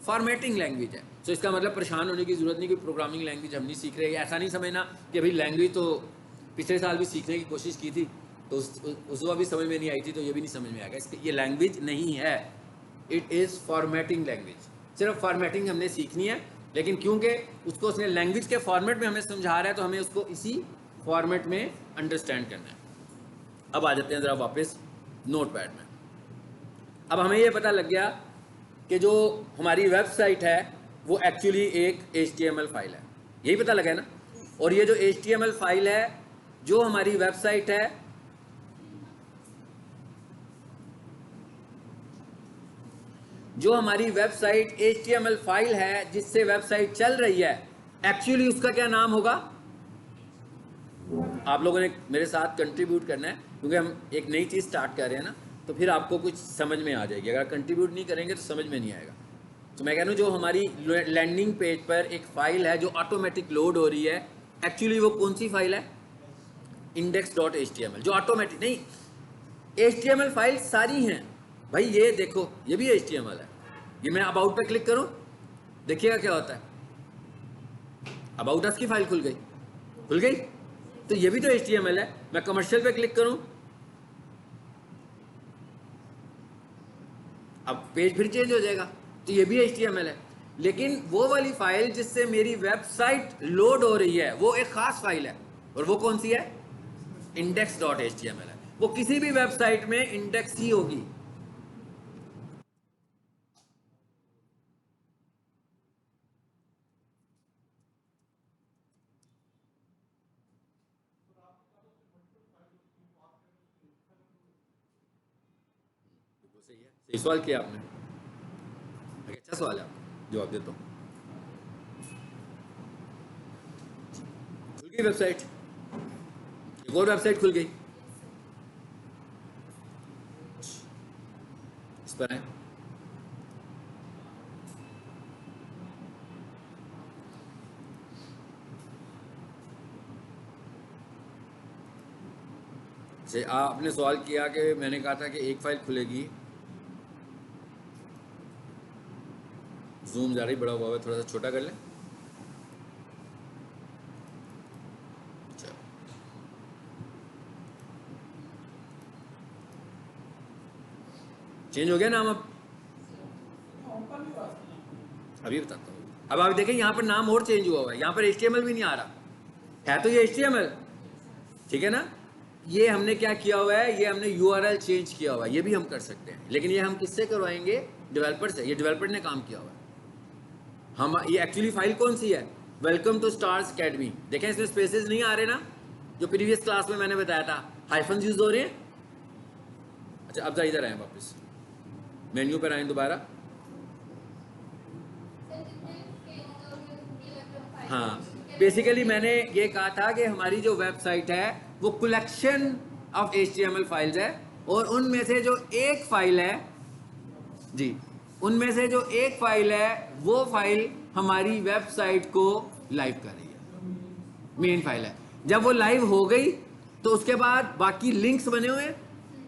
फॉर्मेटिंग लैंग्वेज है। तो इसका मतलब परेशान होने की जरूरत नहीं कि प्रोग्रामिंग लैंग्वेज हम नहीं सीख रहे। ऐसा नहीं समझना कि भाई लैंग्वेज तो पिछले साल भी सीखने की कोशिश की थी तो उस वक्त भी समझ में नहीं आई थी तो ये भी नहीं समझ में आएगा। इसके ये लैंग्वेज नहीं है, इट इज़ फॉर्मेटिंग लैंग्वेज। सिर्फ फॉर्मेटिंग हमने सीखनी है, लेकिन क्योंकि उसको उसने लैंग्वेज के फॉर्मेट में हमें समझा रहा है तो हमें उसको इसी फॉर्मेट में अंडरस्टैंड करना है। अब आ जाते हैं ज़रा वापस नोटपैड में। अब हमें ये पता लग गया कि जो हमारी वेबसाइट है वो एक्चुअली एक HTML फाइल है, यही पता लगा है ना। और ये जो HTML फाइल है जो हमारी वेबसाइट है, जो हमारी वेबसाइट HTML फाइल है जिससे वेबसाइट चल रही है, एक्चुअली उसका क्या नाम होगा। आप लोगों ने मेरे साथ कंट्रीब्यूट करना है क्योंकि हम एक नई चीज़ स्टार्ट कर रहे हैं ना, तो फिर आपको कुछ समझ में आ जाएगी। अगर कंट्रीब्यूट नहीं करेंगे तो समझ में नहीं आएगा। तो मैं कह रहा हूँ जो हमारी लैंडिंग पेज पर एक फाइल है जो ऑटोमेटिक लोड हो रही है, एक्चुअली वो कौन सी फाइल है? index.html, जो ऑटोमेटिक नहीं, HTML फाइल सारी हैं भाई। ये देखो, ये भी HTML है। ये मैं अबाउट पे क्लिक करूं, देखिएगा क्या होता है, अबाउट अस की फाइल खुल गई, तो ये भी तो HTML है। मैं कमर्शियल पे क्लिक करूं, अब पेज फिर चेंज हो जाएगा, तो ये भी HTML है। लेकिन वो वाली फाइल जिससे मेरी वेबसाइट लोड हो रही है वो एक खास फाइल है, और वो कौन सी है? index.html है। वो किसी भी वेबसाइट में इंडेक्स ही होगी। सही सवाल किया आपने, अच्छा सवाल है, आपका जवाब देता हूँ। खुल गई वेबसाइट, एक और वेबसाइट खुल गई, इस पर है, से आपने सवाल किया कि मैंने कहा था कि एक फाइल खुलेगी, जूम जा रही, बड़ा हुआ है, थोड़ा सा छोटा कर लें। चेंज हो गया नाम अब? अभी बताता हूँ। अब आप देखें यहाँ पर नाम और चेंज हुआ है, यहाँ पर HTML भी नहीं आ रहा है, तो ये HTML, ठीक है ना। ये हमने क्या किया हुआ है, ये हमने URL चेंज किया हुआ है, ये भी हम कर सकते हैं, लेकिन ये हम किससे करवाएंगे? डेवलपर से। ये डेवलपर ने काम किया हुआ है। हम ये एक्चुअली फाइल कौन सी है? Welcome to stars academy. देखें इसमें स्पेसेस नहीं आ रहे ना, जो प्रीवियस क्लास में मैंने बताया था, हाइफन यूज हो रहे हैं। अच्छा, अब इधर आए वापस, मेन्यू पर आए दोबारा। हाँ, बेसिकली मैंने ये कहा था कि हमारी जो वेबसाइट है वो कलेक्शन ऑफ HTML फाइल्स है, और उनमें से जो एक फाइल है जी, उनमें से जो एक फाइल है वो फाइल हमारी वेबसाइट को लाइव कर रही है, मेन फाइल है। जब वो लाइव हो गई तो उसके बाद बाकी लिंक्स बने हुए हैं।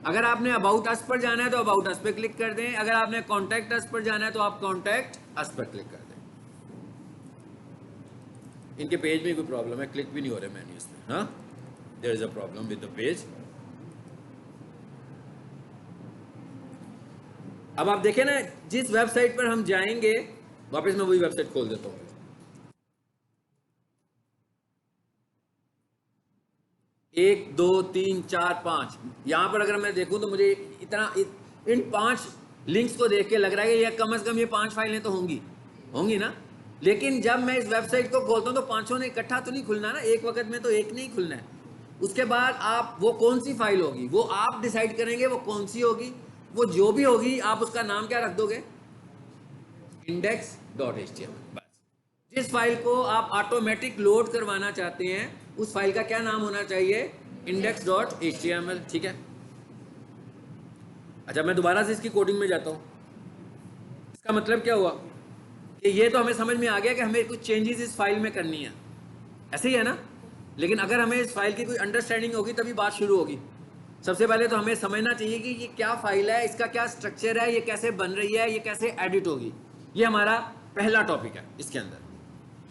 अगर आपने अबाउट अस पर जाना है तो अबाउट अस पे क्लिक कर दें, अगर आपने कॉन्टैक्ट अस पर जाना है तो आप कॉन्टैक्ट अस पर क्लिक कर दें। इनके पेज में कोई प्रॉब्लम है, क्लिक भी नहीं हो रहे मेन्यूज पे। हाँ, there is a problem with the page. अब आप देखें ना, जिस वेबसाइट पर हम जाएंगे, वापस मैं वही वेबसाइट खोल देता हूँ। 1 2 3 4 5, यहां पर अगर मैं देखूं तो मुझे इन 5 लिंक्स को देख के लग रहा है कि ये कम से कम ये 5 फाइलें तो होंगी ना। लेकिन जब मैं इस वेबसाइट को खोलता हूं तो पांचों ने इकट्ठा तो नहीं खुलना ना, एक वक्त में तो एक नहीं खुलना है। उसके बाद आप वो कौन सी फाइल होगी वो आप डिसाइड करेंगे, वो कौन सी होगी, वो जो भी होगी आप उसका नाम क्या रख दोगे? index.html। बस, जिस फाइल को आप ऑटोमेटिक लोड करवाना चाहते हैं उस फाइल का क्या नाम होना चाहिए? index.html। ठीक है। अच्छा, मैं दोबारा से इसकी कोडिंग में जाता हूं। इसका मतलब क्या हुआ कि ये तो हमें समझ में आ गया कि हमें कुछ चेंजेस इस फाइल में करनी है, ऐसे ही है ना। लेकिन अगर हमें इस फाइल की कोई अंडरस्टैंडिंग होगी तभी बात शुरू होगी। सबसे पहले तो हमें समझना चाहिए कि ये क्या फाइल है, इसका क्या स्ट्रक्चर है, ये कैसे बन रही है, ये कैसे एडिट होगी। ये हमारा पहला टॉपिक है। इसके अंदर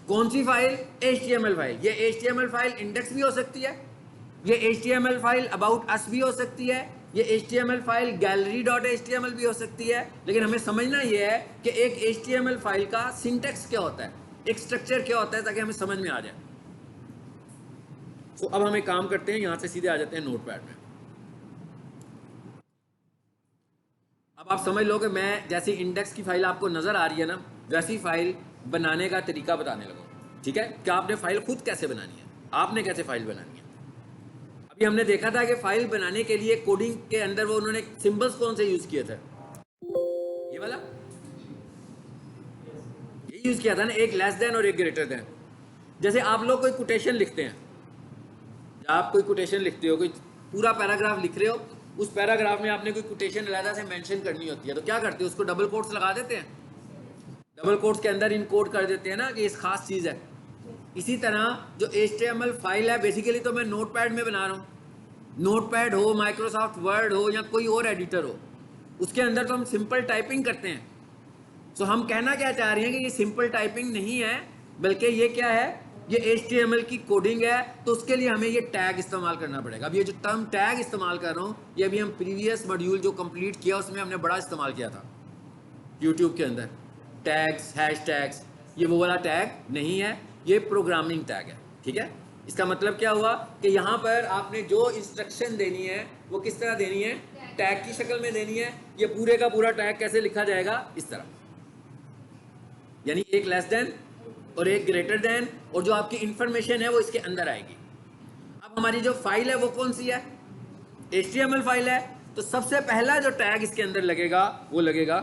कौन सी फाइल? HTML file. ये HTML फाइल इंडेक्स भी हो सकती है, ये HTML फाइल अबाउट अस भी हो सकती है, ये HTML फाइल gallery.html भी हो सकती है। लेकिन हमें समझना ये है कि एक HTML फाइल का सिंटेक्स क्या होता है, एक स्ट्रक्चर क्या होता है, ताकि हमें समझ में आ जाए। तो अब हम एक काम करते हैं, यहां से सीधे आ जाते हैं नोटपैड में। अब आप समझ लो कि मैं जैसी इंडेक्स की फाइल आपको नजर आ रही है ना, वैसी फाइल बनाने का तरीका बताने लगा। ठीक है, कि आपने फाइल खुद कैसे बनानी है, आपने कैसे फाइल बनानी है। अभी हमने देखा था कि फाइल बनाने के लिए कोडिंग के अंदर वो उन्होंने सिंबल्स कौन से यूज किए थे? ये वाला, ये यूज किया था ना, एक लेस देन और एक ग्रेटर देन। जैसे आप लोग कोई कोटेशन लिखते हैं, आप कोई कोटेशन लिखते हो, कोई पूरा पैराग्राफ लिख रहे हो, उस पैराग्राफ में आपने कोई कोटेशन अलग से मेंशन करनी होती है, तो क्या करते हो? उसको डबल कोट्स लगा देते हैं। डबल कोट्स के अंदर इनकोड कर देते हैं ना कि इस खास चीज़ है। इसी तरह जो HTML फाइल है बेसिकली तो मैं नोटपैड में बना रहा हूँ, नोटपैड हो, माइक्रोसॉफ्ट वर्ड हो या कोई और एडिटर हो, उसके अंदर तो हम सिंपल टाइपिंग करते हैं। सो हम कहना क्या चाह रहे हैं कि ये सिंपल टाइपिंग नहीं है, बल्कि ये क्या है, ये HTML की कोडिंग है। तो उसके लिए हमें ये टैग इस्तेमाल करना पड़ेगा। अब ये जो टर्म टैग इस्तेमाल कर रहा हूँ, ये अभी हम प्रीवियस मॉड्यूल जो कंप्लीट किया उसमें हमने बड़ा इस्तेमाल किया था यूट्यूब के अंदर। टैग्स, हैश टैग्स, ये वो वाला टैग नहीं है, ये प्रोग्रामिंग टैग है। ठीक है, इसका मतलब क्या हुआ कि यहाँ पर आपने जो इंस्ट्रक्शन देनी है वो किस तरह देनी है, टैग की शक्ल में देनी है। ये पूरे का पूरा टैग कैसे लिखा जाएगा, इस तरह, यानी एक लेस देन और एक ग्रेटर देन, और जो आपकी इंफॉर्मेशन है वो इसके अंदर आएगी। अब हमारी जो फाइल है वो कौन सी है, HTML फाइल है। तो सबसे पहला जो टैग इसके अंदर लगेगा वो लगेगा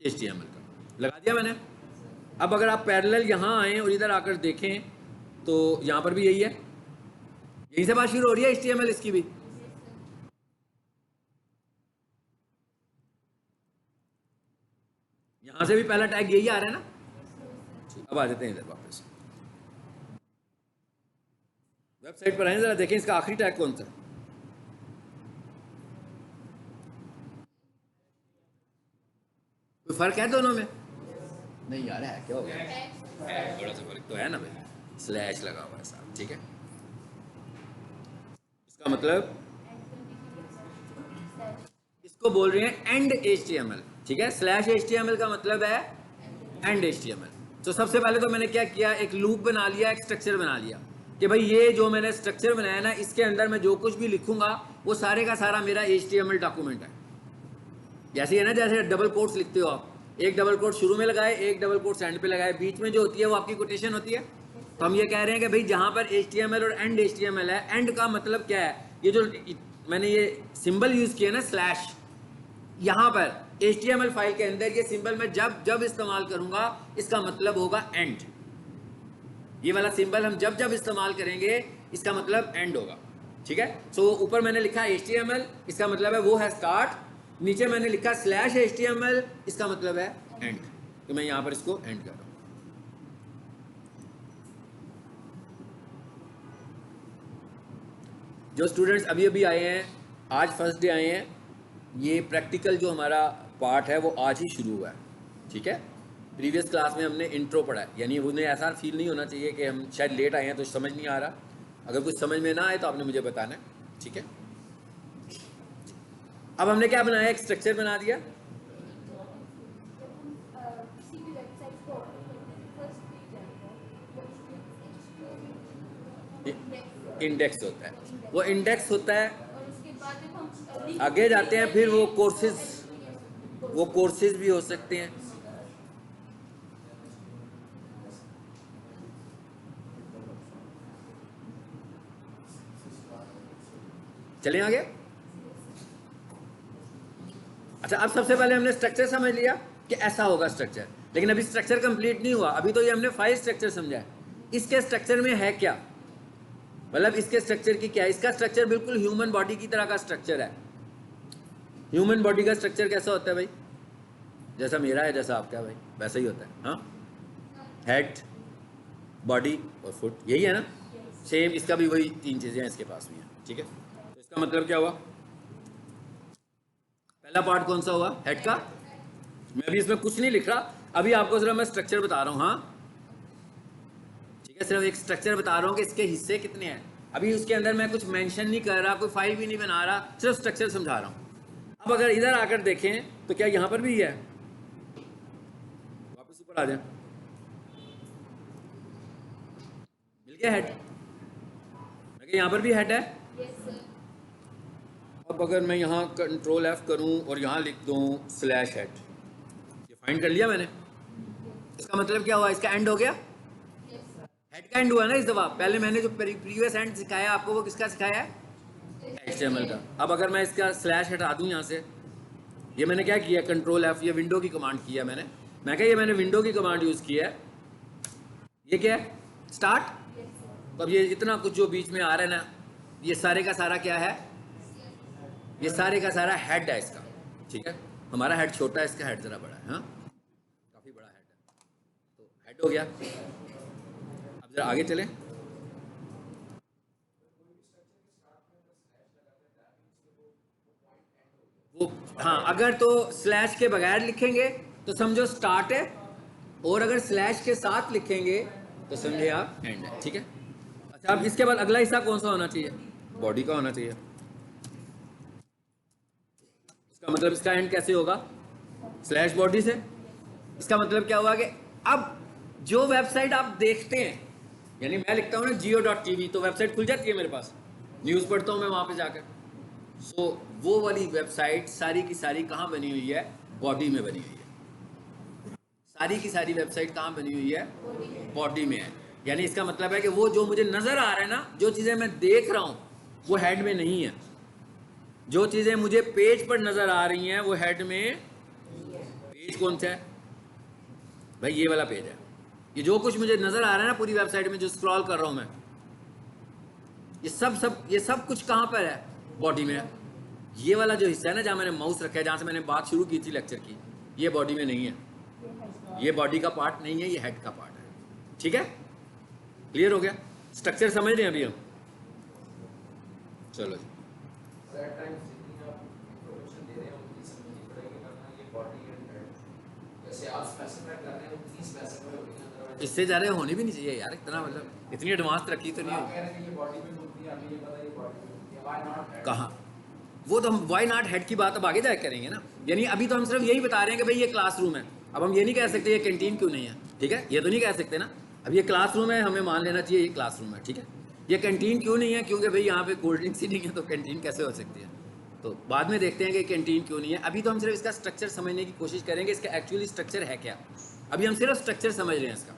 HTML का, लगा दिया मैंने। अब अगर आप पैरेलल यहाँ आए और इधर आकर देखें तो यहाँ पर भी यही है, यहीं से बात शुरू हो रही है HTML इसकी भी। यहाँ से भी पहला टैग यही आ रहा है ना। अब आ जाते हैं इधर वापस, वेबसाइट पर आए जरा देखें इसका आखिरी टैग कौन सा। कोई फर्क है दोनों में? नहीं यार है, क्या हो गया, बड़ा सा फर्क तो है ना भाई, स्लैश लगा हुआ है साहब। ठीक है, इसका मतलब इसको बोल रहे हैं एंड HTML। ठीक है, स्लैश HTML का मतलब है एंड HTML। तो सबसे पहले तो मैंने क्या किया, एक लूप बना लिया, एक स्ट्रक्चर बना लिया कि भाई ये जो मैंने स्ट्रक्चर बनाया ना, इसके अंदर मैं जो कुछ भी लिखूंगा वो सारे का सारा मेरा HTML डॉक्यूमेंट है। जैसे है ना, जैसे डबल कोट्स लिखते हो आप, एक डबल कोट शुरू में लगाए, एक डबल कोट एंड पे लगाए, बीच में जो होती है वो आपकी कोटेशन होती है। तो हम ये कह रहे हैं कि भाई जहां पर HTML और एंड HTML है, एंड का मतलब क्या है, ये जो मैंने ये सिंबल यूज किया ना स्लैश, यहाँ पर HTML फाइल के अंदर ये सिंबल मैं जब जब इस्तेमाल करूंगा इसका मतलब होगा एंड। ये वाला सिंबल हम जब जब इस्तेमाल करेंगे इसका मतलब एंड होगा। ठीक है, सो ऊपर मैंने लिखा HTML, इसका मतलब है वो है स्टार्ट, नीचे मैंने लिखा स्लैश HTML, इसका मतलब है एंड। तो मैं यहां पर इसको एंड कर रहा हूं। जो स्टूडेंट्स अभी अभी आए हैं, आज फर्स्ट डे आए हैं, ये प्रैक्टिकल जो हमारा पार्ट है वो आज ही शुरू हुआ है। ठीक है, प्रीवियस क्लास में हमने इंट्रो पढ़ा है, यानी उन्हें ऐसा फील नहीं होना चाहिए कि हम शायद लेट आए हैं तो समझ नहीं आ रहा। अगर कुछ समझ में ना आए तो आपने मुझे बताना है। ठीक है, अब हमने क्या बनाया, एक स्ट्रक्चर बना दिया। इंडेक्स होता है, वो इंडेक्स होता है, आगे जाते हैं फिर वो कोर्सेज भी हो सकते हैं। चलें आगे। अच्छा, अब सबसे पहले हमने स्ट्रक्चर समझ लिया कि ऐसा होगा स्ट्रक्चर, लेकिन अभी स्ट्रक्चर कंप्लीट नहीं हुआ। अभी तो ये हमने फाइल स्ट्रक्चर समझा है, इसके स्ट्रक्चर में है क्या, मतलब इसके स्ट्रक्चर की क्या है। इसका स्ट्रक्चर बिल्कुल ह्यूमन बॉडी की तरह का स्ट्रक्चर है। ह्यूमन बॉडी का स्ट्रक्चर कैसा होता है भाई, जैसा मेरा है, जैसा आपका है भाई, वैसा ही होता है। हाँ, हेड, बॉडी और फुट, यही है ना, सेम। इसका भी वही तीन चीजें हैं इसके पास भी हैं। ठीक है, तो इसका मतलब क्या हुआ, पहला पार्ट कौन सा हुआ, हेड का। मैं भी इसमें कुछ नहीं लिख रहा, अभी आपको सिर्फ मैं स्ट्रक्चर बता रहा हूँ। हाँ ठीक है, सिर्फ एक स्ट्रक्चर बता रहा हूँ कि इसके हिस्से कितने हैं। अभी उसके अंदर मैं कुछ मेंशन नहीं कर रहा, कोई फाइल भी नहीं बना रहा, सिर्फ स्ट्रक्चर समझा रहा हूँ। अब अगर इधर आकर देखें तो क्या यहाँ पर भी है, वापस ऊपर आ जाए, मिल गया हेड, यहाँ पर भी हेड है। अब अगर मैं यहाँ कंट्रोल F करूँ और यहाँ लिख दूँ स्लैश हेड, ये फाइंड कर लिया मैंने। इसका मतलब क्या हुआ, इसका एंड हो गया, हेड का एंड हुआ ना इस दफा। पहले मैंने जो प्रीवियस एंड सिखाया आपको वो किसका सिखाया है, HTML का। अब अगर मैं इसका स्लैश हटा दूँ यहाँ से, ये मैंने क्या किया, कंट्रोल F, ये विंडो की कमांड किया मैंने। मैं क्या, ये मैंने विंडो की कमांड यूज़ की है। ये क्या है, स्टार्ट। तो अब ये इतना कुछ जो बीच में आ रहा है ना, ये सारे का सारा क्या है, ये सारे का सारा हेड है इसका। ठीक है, हमारा हेड छोटा है, इसका हेड ज़रा बड़ा है। हाँ, हेड हो गया। अब जरा आगे चलें। वो हाँ, अगर तो स्लैश के बगैर लिखेंगे तो समझो स्टार्ट है, और अगर स्लैश के साथ लिखेंगे तो समझे आप एंड है। ठीक है। अच्छा, अब इसके बाद अगला हिस्सा कौन सा होना चाहिए? बॉडी का होना चाहिए। इसका मतलब इसका एंड कैसे होगा? स्लैश बॉडी से। इसका मतलब क्या हुआ कि अब जो वेबसाइट आप देखते हैं, यानी मैं लिखता हूँ ना geo.tv, तो वेबसाइट खुल जाती है मेरे पास, न्यूज़ पढ़ता हूँ मैं वहाँ पे जाकर। सो वो वाली वेबसाइट सारी की सारी कहाँ बनी हुई है? बॉडी में बनी हुई है। सारी की सारी वेबसाइट कहाँ बनी हुई है? बॉडी में है। यानी इसका मतलब है कि वो जो मुझे नज़र आ रहा है ना, जो चीज़ें मैं देख रहा हूँ, वो हेड में नहीं है। जो चीज़ें मुझे पेज पर नज़र आ रही हैं वो हेड में। पेज कौन सा है भाई? ये वाला पेज है। ये जो कुछ मुझे नज़र आ रहा है ना पूरी वेबसाइट में, जो स्क्रॉल कर रहा हूँ मैं, ये सब कुछ कहाँ पर है? बॉडी में है। ये वाला जो हिस्सा है ना, जहाँ मैंने माउस रखा है, जहाँ से मैंने बात शुरू की थी लेक्चर की, ये बॉडी में नहीं है। ये बॉडी का पार्ट नहीं है, ये हेड का पार्ट है। ठीक है, क्लियर हो गया? स्ट्रक्चर समझ रहे हैं अभी हम? चलो जी। इससे ज़्यादा होनी भी नहीं चाहिए यार, इतना मतलब इतनी एडवांस तरक्की तो नहीं होगी। कहाँ? वो तो हम वाई नॉट हेड की बात अब आगे जाकर करेंगे ना। यानी अभी तो हम सिर्फ यही बता रहे हैं कि भाई ये क्लासरूम है। अब हम ये नहीं कह सकते ये कैंटीन क्यों नहीं है। ठीक है, ये तो नहीं कह सकते ना। अब ये क्लासरूम है, हमें मान लेना चाहिए ये क्लासरूम है। ठीक है, ये कैंटीन क्यों नहीं है? क्योंकि भाई यहाँ पे कोल्ड ड्रिंक्स ही नहीं है, तो कैंटीन कैसे हो सकती है? तो बाद में देखते हैं कि कैंटीन क्यों नहीं है। अभी तो हम सिर्फ इसका स्ट्रक्चर समझने की कोशिश करेंगे, इसका एक्चुअली स्ट्रक्चर है क्या। अभी हम सिर्फ स्ट्रक्चर समझ रहे हैं इसका,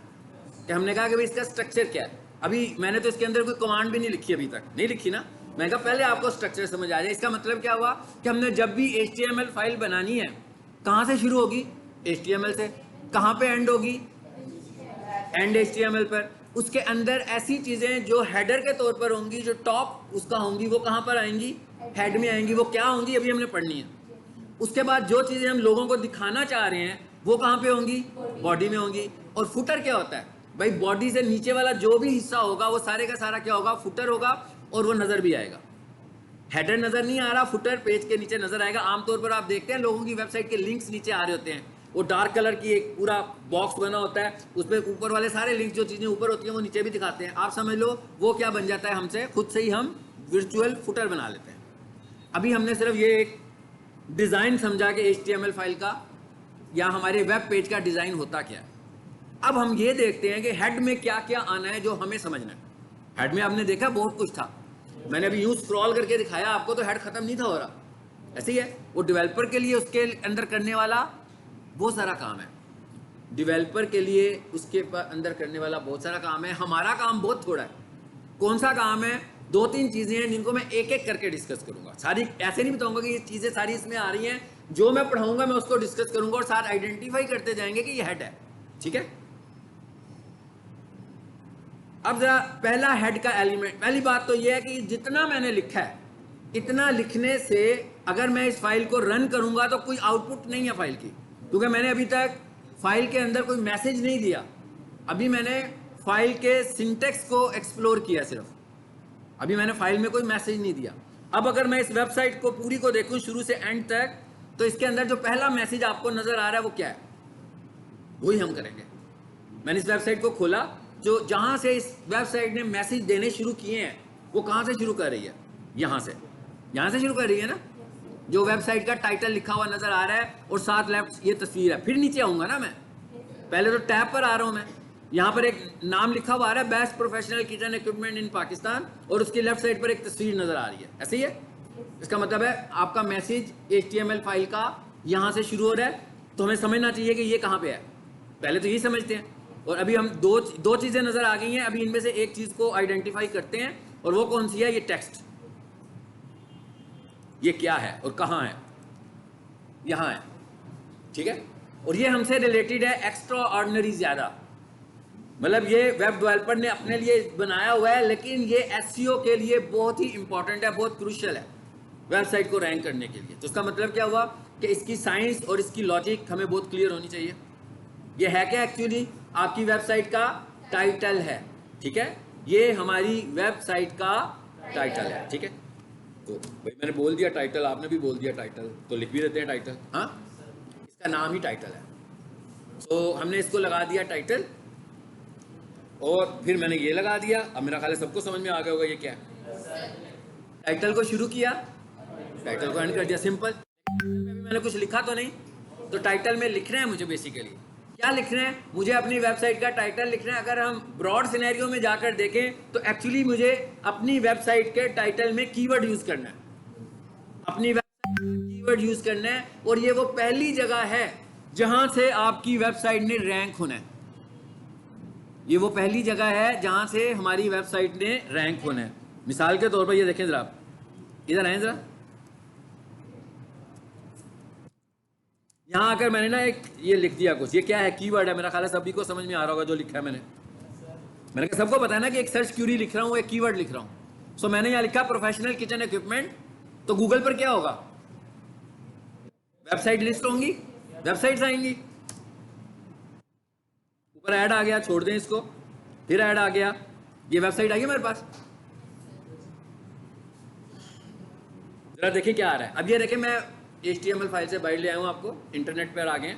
कि हमने कहा कि भाई इसका स्ट्रक्चर क्या है। अभी मैंने तो इसके अंदर कोई कमांड भी नहीं लिखी, अभी तक नहीं लिखी ना। मैं कहा पहले आपको स्ट्रक्चर समझ आ जाए। इसका मतलब क्या हुआ कि हमने जब भी HTML फाइल बनानी है, कहाँ से शुरू होगी? HTML से। कहाँ पे एंड होगी? एंड HTML पर। उसके अंदर ऐसी चीज़ें जो हेडर के तौर पर होंगी, जो टॉप उसका होंगी, वो कहाँ पर आएंगी? हेड में आएंगी। वो क्या होंगी अभी हमने पढ़नी है। उसके बाद जो चीज़ें हम लोगों को दिखाना चाह रहे हैं वो कहाँ पे होंगी? बॉडी में होंगी। और फुटर क्या होता है भाई? बॉडी से नीचे वाला जो भी हिस्सा होगा वो सारे का सारा क्या होगा? फुटर होगा। और वो नज़र भी आएगा। हेडर नज़र नहीं आ रहा, फुटर पेज के नीचे नज़र आएगा। आमतौर पर आप देखते हैं लोगों की वेबसाइट के लिंक्स नीचे आ रहे होते हैं, वो डार्क कलर की एक पूरा बॉक्स बना होता है, उसमें ऊपर वाले सारे लिंक, जो चीज़ें ऊपर होती हैं वो नीचे भी दिखाते हैं। आप समझ लो वो क्या बन जाता है, हमसे खुद से ही हम वर्चुअल फुटर बना लेते हैं। अभी हमने सिर्फ ये एक डिज़ाइन समझा कि HTML फाइल का या हमारे वेब पेज का डिज़ाइन होता क्या है। अब हम ये देखते हैं कि हेड में क्या क्या आना है जो हमें समझना है। हेड में आपने देखा बहुत कुछ था, मैंने अभी यूं स्क्रॉल करके दिखाया आपको, तो हेड खत्म नहीं था हो रहा। ऐसे ही है वो डेवलपर के लिए, उसके अंदर करने वाला बहुत सारा काम है। डेवलपर के लिए उसके अंदर करने वाला बहुत सारा काम है। हमारा काम बहुत थोड़ा है। कौन सा काम है? 2-3 चीज़ें हैं जिनको मैं एक एक करके डिस्कस करूंगा। सारी ऐसे नहीं बताऊंगा कि ये चीज़ें सारी इसमें आ रही हैं। जो मैं पढ़ाऊंगा मैं उसको डिस्कस करूंगा और साथ आइडेंटिफाई करते जाएंगे कि ये हेड है। ठीक है, अब जरा पहला हेड का एलिमेंट। पहली बात तो यह है कि जितना मैंने लिखा है, इतना लिखने से अगर मैं इस फाइल को रन करूंगा तो कोई आउटपुट नहीं है फाइल की, क्योंकि मैंने अभी तक फाइल के अंदर कोई मैसेज नहीं दिया। अभी मैंने फाइल के सिंटेक्स को एक्सप्लोर किया सिर्फ, अभी मैंने फाइल में कोई मैसेज नहीं दिया। अब अगर मैं इस वेबसाइट को पूरी को देखूं शुरू से एंड तक, तो इसके अंदर जो पहला मैसेज आपको नजर आ रहा है वो क्या है, वही हम करेंगे। मैंने इस वेबसाइट को खोला, जो जहां से इस वेबसाइट ने मैसेज देने शुरू किए हैं वो कहां से शुरू कर रही है? यहां से शुरू कर रही है ना। जो वेबसाइट का टाइटल लिखा हुआ नजर आ रहा है और साथ लेफ्ट ये तस्वीर है। फिर नीचे आऊंगा ना मैं, पहले तो टैब पर आ रहा हूं मैं, यहां पर एक नाम लिखा हुआ आ रहा है, बेस्ट प्रोफेशनल किचन इक्विपमेंट इन पाकिस्तान, और उसकी लेफ्ट साइड पर एक तस्वीर नजर आ रही है। ऐसे ही है। इसका मतलब है आपका मैसेज HTML फाइल का यहां से शुरू हो रहा है, तो हमें समझना चाहिए कि ये कहां पे है। पहले तो यही समझते हैं, और अभी हम दो चीजें नजर आ गई हैं। अभी इनमें से एक चीज को आइडेंटिफाई करते हैं, और वो कौन सी है? ये टेक्स्ट। ये क्या है और कहां है? यहां है। ठीक है, और ये हमसे रिलेटेड है एक्स्ट्रा ऑर्डिनरी ज्यादा। मतलब ये वेब डेवलपर ने अपने लिए बनाया हुआ है, लेकिन ये SEO के लिए बहुत ही इंपॉर्टेंट है, बहुत क्रूशियल है वेबसाइट को रैंक करने के लिए। तो इसका मतलब क्या हुआ कि इसकी साइंस और इसकी लॉजिक हमें बहुत क्लियर होनी चाहिए। ये है क्या एक्चुअली? आपकी वेबसाइट का टाइटल है, ठीक है, ये हमारी वेबसाइट का टाइटल है, ठीक है। तो भाई मैंने बोल दिया टाइटल, आपने भी बोल दिया टाइटल, तो लिख भी देते हैं टाइटल। हाँ, इसका नाम ही टाइटल है। तो हमने इसको लगा दिया टाइटल, और फिर मैंने ये लगा दिया। अब मेरा ख्याल है सबको समझ में आ गया होगा ये क्या है। टाइटल को शुरू किया, टाइटल को एंड कर दिया, सिंपल। मैंने कुछ लिखा तो नहीं, तो टाइटल में लिख रहे हैं मुझे बेसिकली क्या लिख रहे हैं, मुझे अपनी वेबसाइट का टाइटल लिख रहे हैं। अगर हम ब्रॉड सिनेरियो में जाकर देखें तो एक्चुअली मुझे अपनी वेबसाइट के टाइटल में कीवर्ड यूज करना है, अपनी वेबसाइट में कीवर्ड यूज करना है, और ये वो पहली जगह है जहां से आपकी वेबसाइट ने रैंक होना है। ये वो पहली जगह है जहां से हमारी वेबसाइट ने रैंक होना है। मिसाल के तौर पर ये देखें जरा, इधर आए जरा, यहाँ आकर मैंने ना एक ये लिख दिया कुछ, ये क्या है, कीवर्ड है। मेरा ख्याल है सभी को समझ में आ रहा होगा जो लिखा है मैंने कहा सबको पता है ना कि एक सर्च क्यूरी लिख रहा हूँ, एक कीवर्ड लिख रहा हूँ। सो मैंने यहाँ लिखा प्रोफेशनल किचन इक्विपमेंट, तो गूगल पर क्या होगा, वेबसाइट लिस्ट होंगी, वेबसाइट्स आएंगी। ऊपर ऐड आ गया, छोड़ दें इसको, फिर ऐड आ गया, ये वेबसाइट आई है मेरे पास। जरा देखिए क्या आ रहा है। अब ये देखें, मैं HTML फाइल से बाहर ले आया हूँ, आपको इंटरनेट पर आ गए।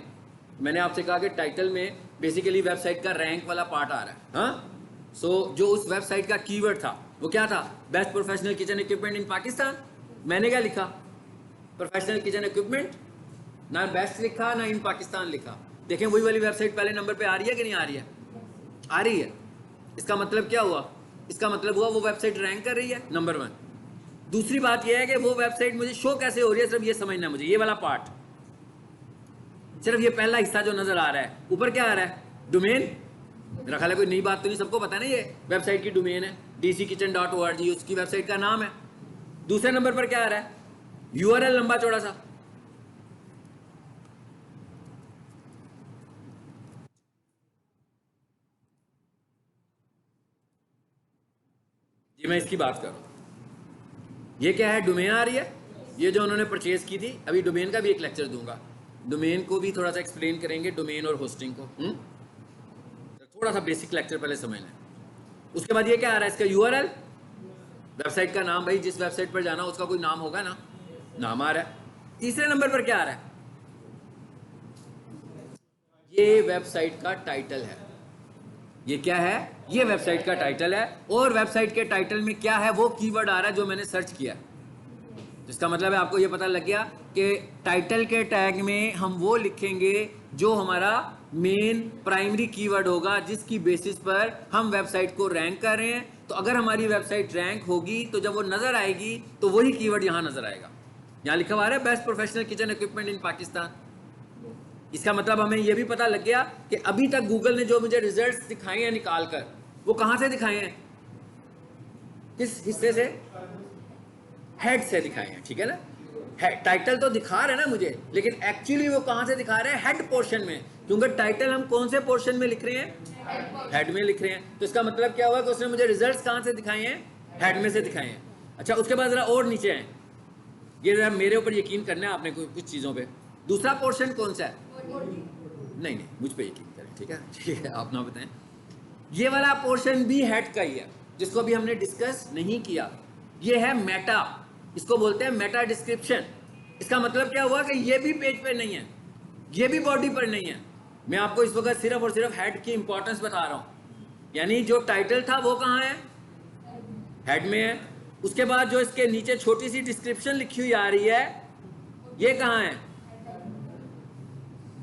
मैंने आपसे कहा कि टाइटल में बेसिकली वेबसाइट का रैंक वाला पार्ट आ रहा है। हाँ, सो जो उस वेबसाइट का कीवर्ड था वो क्या था, बेस्ट प्रोफेशनल किचन इक्विपमेंट इन पाकिस्तान। मैंने क्या लिखा, प्रोफेशनल किचन इक्विपमेंट, ना बेस्ट लिखा ना इन पाकिस्तान लिखा। देखें वही वाली वेबसाइट पहले नंबर पे आ रही है कि नहीं आ रही है, आ रही है। इसका मतलब क्या हुआ, इसका मतलब हुआ वो वेबसाइट रैंक कर रही है, नंबर 1। दूसरी बात यह है कि वो वेबसाइट मुझे शो कैसे हो रही है, सिर्फ ये समझना है मुझे, ये वाला पार्ट, सिर्फ ये पहला हिस्सा जो नजर आ रहा है। ऊपर क्या आ रहा है, डोमेन। मेरा ख्याल है कोई नई बात तो नहीं, सबको पता है ना ये वेबसाइट की डोमेन है, dckitchen.org उसकी वेबसाइट का नाम है। दूसरे नंबर पर क्या आ रहा है, URL लंबा चौड़ा सा। ये मैं इसकी बात कर रहा हूं, ये क्या है, डोमेन आ रही है, ये जो उन्होंने परचेज की थी। अभी डोमेन का भी एक लेक्चर दूंगा, डोमेन को भी थोड़ा सा एक्सप्लेन करेंगे, डोमेन और होस्टिंग को। थोड़ा सा बेसिक लेक्चर पहले समझ लें। उसके बाद ये क्या आ रहा है, इसका URL, वेबसाइट का नाम। भाई जिस वेबसाइट पर जाना उसका कोई नाम होगा ना, नाम आ रहा है। तीसरे नंबर पर क्या आ रहा है, ये वेबसाइट का टाइटल है। ये क्या है, ये वेबसाइट का टाइटल है, और वेबसाइट के टाइटल में क्या है, वो कीवर्ड आ रहा है जो मैंने सर्च किया। इसका मतलब है आपको ये पता लग गया कि टाइटल के टैग में हम वो लिखेंगे जो हमारा मेन प्राइमरी कीवर्ड होगा, जिसकी बेसिस पर हम वेबसाइट को रैंक कर रहे हैं। तो अगर हमारी वेबसाइट रैंक होगी तो जब वो नजर आएगी तो वही कीवर्ड यहां नजर आएगा। यहां लिखा हुआ है बेस्ट प्रोफेशनल किचन इक्विपमेंट इन पाकिस्तान। इसका मतलब हमें यह भी पता लग गया कि अभी तक गूगल ने जो मुझे रिजल्ट्स दिखाए हैं निकाल कर, वो कहां से दिखाए हैं, किस हिस्से से, हेड से दिखाए हैं, ठीक है ना। टाइटल तो दिखा रहे हैं ना मुझे, लेकिन एक्चुअली वो कहां से दिखा रहे हैं, हेड पोर्शन में। क्योंकि टाइटल हम कौन से पोर्शन में लिख रहे हैं, हेड में लिख रहे हैं। तो इसका मतलब क्या हुआ कि उसने मुझे रिजल्ट्स कहां से दिखाए हैं, हेड में से दिखाए हैं। अच्छा, उसके बाद जरा और नीचे हैं, ये जरा मेरे ऊपर यकीन करना है आपने कुछ चीजों पे। दूसरा पोर्शन कौन सा है, नहीं मुझ पे यकीन करें, ठीक है, ठीक है, आप ना बताएं। ये वाला पोर्शन भी हेड का ही है, जिसको भी हमने डिस्कस नहीं किया। ये है मेटा, इसको बोलते हैं मेटा डिस्क्रिप्शन। इसका मतलब क्या हुआ कि ये भी पेज पे नहीं है, ये भी बॉडी पर नहीं है। मैं आपको इस वक्त सिर्फ और सिर्फ हेड की इंपॉर्टेंस बता रहा हूं। यानी जो टाइटल था वो कहां है, हेड में है। उसके बाद जो इसके नीचे छोटी सी डिस्क्रिप्शन लिखी हुई आ रही है, ये कहां है,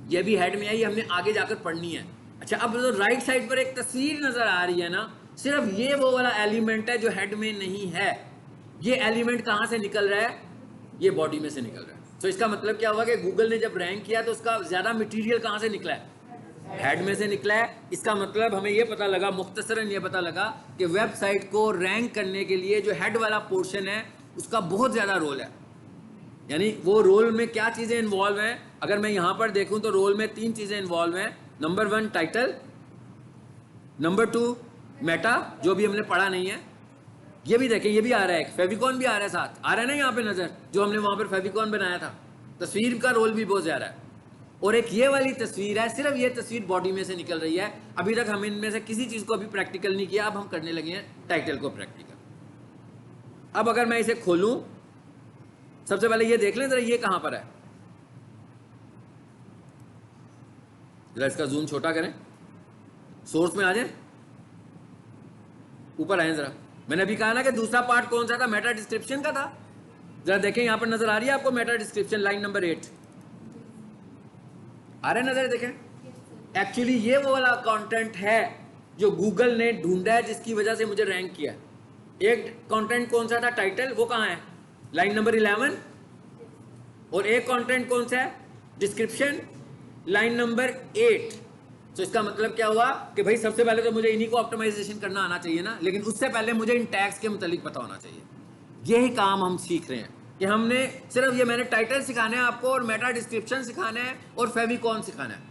ये भी हेड में है, ये हमने आगे जाकर पढ़नी है। अच्छा, अब जो राइट साइड पर एक तस्वीर नजर आ रही है ना, सिर्फ ये वो वाला एलिमेंट है जो हेड में नहीं है। ये एलिमेंट कहां से निकल रहा है, ये बॉडी में से निकल रहा है। तो इसका मतलब क्या हुआ कि गूगल ने जब रैंक किया तो उसका ज्यादा मटेरियल कहां से निकला है, हेड में से निकला है। इसका मतलब हमें यह पता लगा, मुख्तसरन ये पता लगा कि वेबसाइट को रैंक करने के लिए जो हेड वाला पोर्शन है उसका बहुत ज्यादा रोल है। यानी वो रोल में क्या चीजें इन्वॉल्व हैं, अगर मैं यहां पर देखूं तो रोल में 3 चीजें इन्वॉल्व हैं। नंबर 1 टाइटल, नंबर 2 मेटा, जो भी हमने पढ़ा नहीं है। ये भी देखें, ये भी आ रहा है, फेविकॉन भी आ रहा है साथ, आ रहा है ना यहाँ पे नजर, जो हमने वहां पर फेविकॉन बनाया था। तस्वीर का रोल भी बहुत ज्यादा है। और एक ये वाली तस्वीर है, सिर्फ ये तस्वीर बॉडी में से निकल रही है। अभी तक हम इनमें से किसी चीज को अभी प्रैक्टिकल नहीं किया, अब हम करने लगे हैं टाइटल को प्रैक्टिकल। अब अगर मैं इसे खोलूं, सबसे पहले ये देख लें जरा ये कहां पर है, जरा इसका जूम छोटा करें, सोर्स में आ जाए, ऊपर आए जरा। मैंने अभी कहा ना कि दूसरा पार्ट कौन सा था, मेटा डिस्क्रिप्शन का था। जरा देखें यहां पर नजर आ रही है आपको मेटा डिस्क्रिप्शन, लाइन नंबर 8 आ रहा है नजर, देखें। एक्चुअली ये वो वाला कंटेंट है जो गूगल ने ढूंढा है, जिसकी वजह से मुझे रैंक किया। एक कंटेंट कौन सा था, टाइटल, वो कहां है, लाइन नंबर 11। और एक कंटेंट कौन सा है, डिस्क्रिप्शन, लाइन नंबर 8। तो इसका मतलब क्या हुआ कि भाई सबसे पहले तो मुझे इन्हीं को ऑप्टिमाइजेशन करना आना चाहिए ना, लेकिन उससे पहले मुझे इन टैग्स के मुतालिक पता होना चाहिए। यही काम हम सीख रहे हैं कि हमने सिर्फ ये, मैंने टाइटल सिखाना है आपको, और मेटा डिस्क्रिप्शन सिखाना है, और फेविकॉन सिखाना है।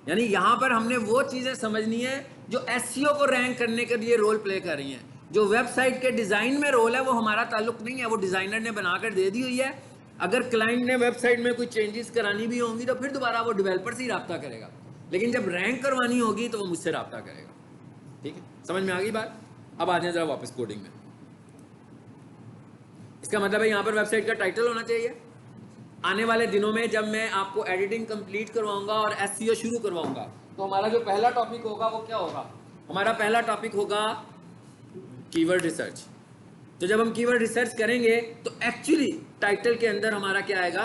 यानी यहां पर हमने वो चीजें समझनी है जो एसईओ को रैंक करने के लिए रोल प्ले कर रही हैं। जो वेबसाइट के डिजाइन में रोल है वो हमारा ताल्लुक नहीं है, वो डिजाइनर ने बनाकर दे दी हुई है। अगर क्लाइंट ने वेबसाइट में कोई चेंजेस करानी भी होंगी तो फिर दोबारा वो डेवलपर से ही रब्ता करेगा, लेकिन जब रैंक करवानी होगी तो वो मुझसे रब्ता करेगा। ठीक है, समझ में आ गई बात। अब आ जाए जरा वापस कोडिंग में। इसका मतलब है यहां पर वेबसाइट का टाइटल होना चाहिए। आने वाले दिनों में जब मैं आपको एडिटिंग कंप्लीट करवाऊंगा और एसईओ शुरू करवाऊंगा, तो हमारा जो पहला टॉपिक होगा वो क्या होगा, हमारा पहला टॉपिक होगा कीवर्ड रिसर्च। तो जब हम कीवर्ड रिसर्च करेंगे तो एक्चुअली टाइटल के अंदर हमारा क्या आएगा,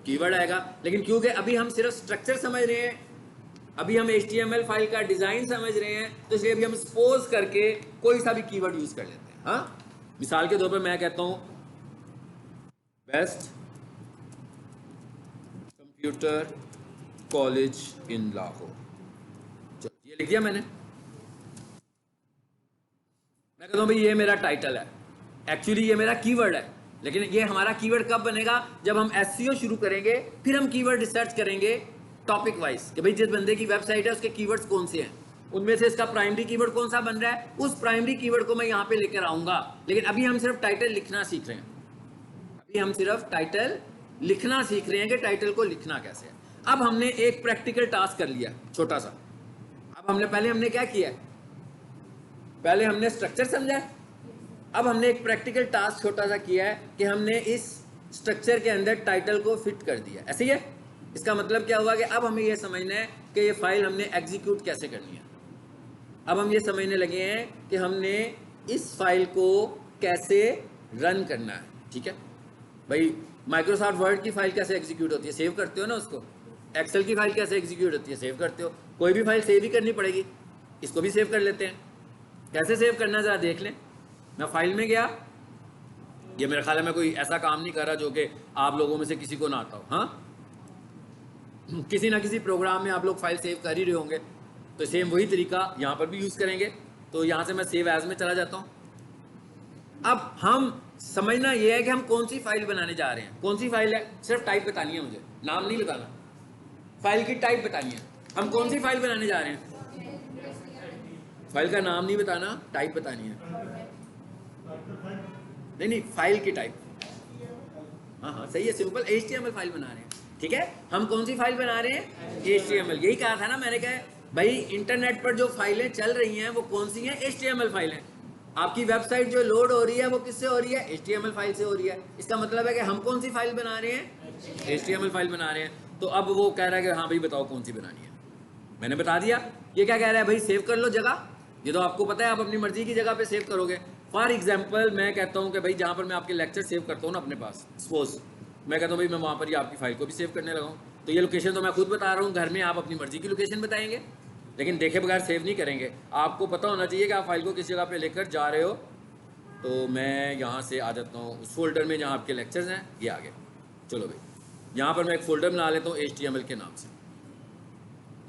कीवर्ड आएगा। लेकिन क्योंकि अभी हम सिर्फ स्ट्रक्चर समझ रहे हैं, अभी हम HTML फाइल का डिजाइन समझ रहे हैं, तो इसलिए अभी हम सपोज करके कोई सा भी कीवर्ड यूज कर लेते हैं। हाँ, मिसाल के तौर पर मैं कहता हूं best computer college in Lahore, चलो ये लिख दिया मैंने। मैं कहता हूं भाई ये मेरा टाइटल है, एक्चुअली ये मेरा कीवर्ड है, लेकिन ये हमारा कीवर्ड कब बनेगा, जब हम एसईओ शुरू करेंगे, फिर हम कीवर्ड रिसर्च करेंगे टॉपिक वाइज कि भाई जिस बंदे की वेबसाइट है उसके कीवर्ड्स कौन से हैं, उनमें से इसका प्राइमरी कीवर्ड कौन सा बन रहा है, उस प्राइमरी कीवर्ड को मैं यहां पे लेकर आऊंगा। लेकिन अभी हम सिर्फ टाइटल लिखना सीख रहे हैं, अभी हम सिर्फ टाइटल लिखना सीख रहे हैं कि टाइटल को लिखना कैसे है। अब हमने एक प्रैक्टिकल टास्क कर लिया छोटा सा। अब पहले हमने क्या किया, पहले हमने स्ट्रक्चर समझा, अब हमने एक प्रैक्टिकल टास्क छोटा सा किया है कि हमने इस स्ट्रक्चर के अंदर टाइटल को फिट कर दिया। ऐसे ही है, इसका मतलब क्या हुआ कि अब हमें यह समझना है कि ये फाइल हमने एग्जीक्यूट कैसे करनी है। अब हम ये समझने लगे हैं कि हमने इस फाइल को कैसे रन करना है। ठीक है भाई, माइक्रोसॉफ्ट वर्ड की फाइल कैसे एग्जीक्यूट होती है, सेव करते हो ना उसको। एक्सेल की फाइल कैसे एग्जीक्यूट होती है, सेव करते हो। कोई भी फाइल सेव ही करनी पड़ेगी, इसको भी सेव कर लेते हैं। कैसे सेव करना जरा देख लें। मैं फाइल में गया, ये मेरे ख्याल में कोई ऐसा काम नहीं कर रहा जो कि आप लोगों में से किसी को ना आता हो। हाँ, किसी ना किसी प्रोग्राम में आप लोग फाइल सेव कर ही रहे होंगे, तो सेम वही तरीका यहाँ पर भी यूज़ करेंगे। तो यहाँ से मैं सेव एज में चला जाता हूँ। अब हम समझना ये है कि हम कौन सी फाइल बनाने जा रहे हैं। कौन सी फाइल है, सिर्फ टाइप बतानी है मुझे, नाम नहीं बताना, फाइल की टाइप बतानी है। हम कौन सी फाइल बनाने जा रहे हैं, फाइल का नाम नहीं बताना, टाइप बतानी है। नहीं, फाइल की टाइप। हाँ, सही है, सिंपल HTML फाइल बना रहे हैं। ठीक है, हम कौन सी फाइल बना रहे हैं, HTML। यही कहा था ना मैंने, कहा भाई इंटरनेट पर जो फाइलें चल रही हैं वो कौन सी हैं, HTML फाइलें। आपकी वेबसाइट जो लोड हो रही है वो किससे हो रही है, HTML फाइल से हो रही है। इसका मतलब है कि हम कौन सी फाइल बना रहे हैं, HTML फाइल बना रहे हैं। तो अब वो कह रहा है कि हाँ भाई बताओ कौन सी बनानी है। मैंने बता दिया। ये क्या कह रहा है, भाई सेव कर लो जगह। ये तो आपको पता है, आप अपनी मर्जी की जगह पे सेव करोगे। फॉर एग्जाम्पल मैं कहता हूँ कि भाई जहाँ पर मैं आपके लेक्चर सेव करता हूँ ना अपने पास, सपोज मैं कहता हूँ भाई मैं वहाँ पर ही आपकी फाइल को भी सेव करने लगा हूँ, तो ये लोकेशन तो मैं खुद बता रहा हूँ, घर में आप अपनी मर्जी की लोकेशन बताएंगे, लेकिन देखे बगैर सेव नहीं करेंगे। आपको पता होना चाहिए कि आप फाइल को किस जगह पे लेकर जा रहे हो। तो मैं यहाँ से आ जाता हूँ उस फोल्डर में जहाँ आपके लेक्चर्स हैं, ये आ गए। चलो भाई यहाँ पर मैं एक फोल्डर बना लेता हूँ HTML के नाम से।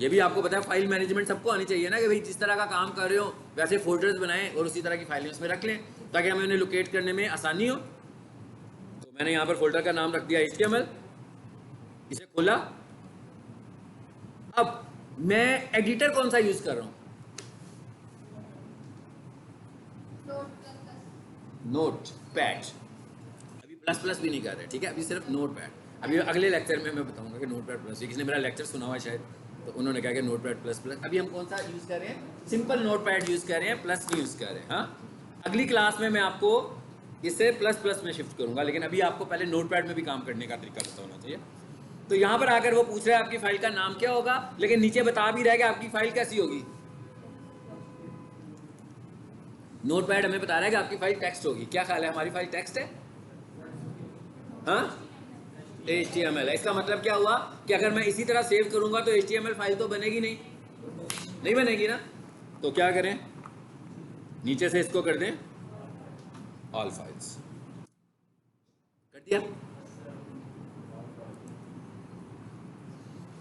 ये भी आपको पता है फाइल मैनेजमेंट सबको आनी चाहिए ना, कि भाई जिस तरह का काम कर रहे हो वैसे फोल्डर्स बनाएं और उसी तरह की फाइलें उसमें रख लें ताकि हमें उन्हें लोकेट करने में आसानी हो। तो मैंने यहाँ पर फोल्डर का नाम रख दिया HTML, इसे खोला। अब मैं एडिटर कौन सा यूज कर रहा हूँ, नोट पैड। अभी प्लस भी नहीं कर रहे, ठीक है, अभी सिर्फ नोट पैड। अभी अगले लेक्चर में मैं बताऊंगा कि नोटपैड प्लस, किसी ने मेरा लेक्चर सुना हुआ शायद, तो उन्होंने कहा कि नोटपैड प्लस प्लस। अभी हम कौन सा यूज़ कर रहे हैं? सिंपल नोटपैड यूज़ कर रहे हैं, प्लस नहीं यूज़ कर रहे हैं। हाँ, अगली क्लास में मैं आपको इससे प्लस प्लस में शिफ्ट करूंगा, लेकिन अभी आपको पहले नोटपैड में भी काम करने का तरीका पता होना चाहिए। तो यहाँ पर आकर वो पूछ रहा है आपकी फाइल का नाम क्या होगा, लेकिन नीचे बता भी रहा है कि आपकी फाइल कैसी होगी। नोटपैड हमें बता रहा है कि आपकी फाइल टेक्स्ट होगी। क्या ख्याल है, हमारी फाइल टेक्स्ट है? हाँ, HTML है। इसका मतलब क्या हुआ कि अगर मैं इसी तरह सेव करूंगा तो HTML फाइल तो बनेगी नहीं बनेगी ना। तो क्या करें, नीचे से इसको कर दें ऑल फाइल्स, कर दिया।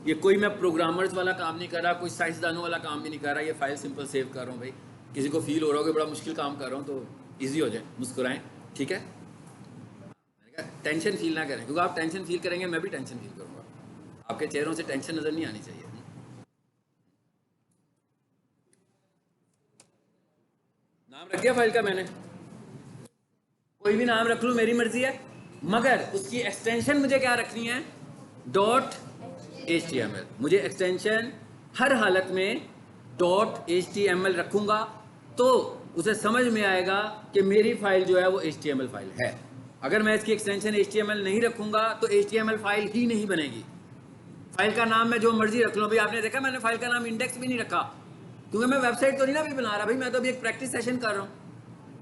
ये कोई मैं प्रोग्रामर्स वाला काम नहीं कर रहा, कोई साइंसदानों वाला काम भी नहीं कर रहा, ये फाइल सिंपल सेव कर रहा हूँ भाई। किसी को फील हो रहा हो कि बड़ा मुश्किल काम कर रहा हूँ तो इजी हो जाए, मुस्कुराएं, ठीक है। मैंने कहा टेंशन फील ना करें, क्योंकि आप टेंशन फील करेंगे मैं भी टेंशन फील करूँगा। आपके चेहरों से टेंशन नज़र नहीं आनी चाहिए। नाम रख दिया फाइल का मैंने, कोई भी नाम रख लूँ मेरी मर्जी है, मगर उसकी एक्सटेंशन मुझे क्या रखनी है? .html। मुझे एक्सटेंशन हर हालत में .html रखूंगा तो उसे समझ में आएगा कि मेरी फाइल जो है वो HTML फाइल है। अगर मैं इसकी एक्सटेंशन HTML नहीं रखूंगा तो HTML फाइल ही नहीं बनेगी। फाइल का नाम मैं जो मर्जी रख लूँ। भाई आपने देखा मैंने फाइल का नाम इंडेक्स भी नहीं रखा, क्योंकि मैं वेबसाइट तो नहीं ना अभी बना रहा भाई, मैं तो अभी एक प्रैक्टिस सेशन कर रहा हूँ।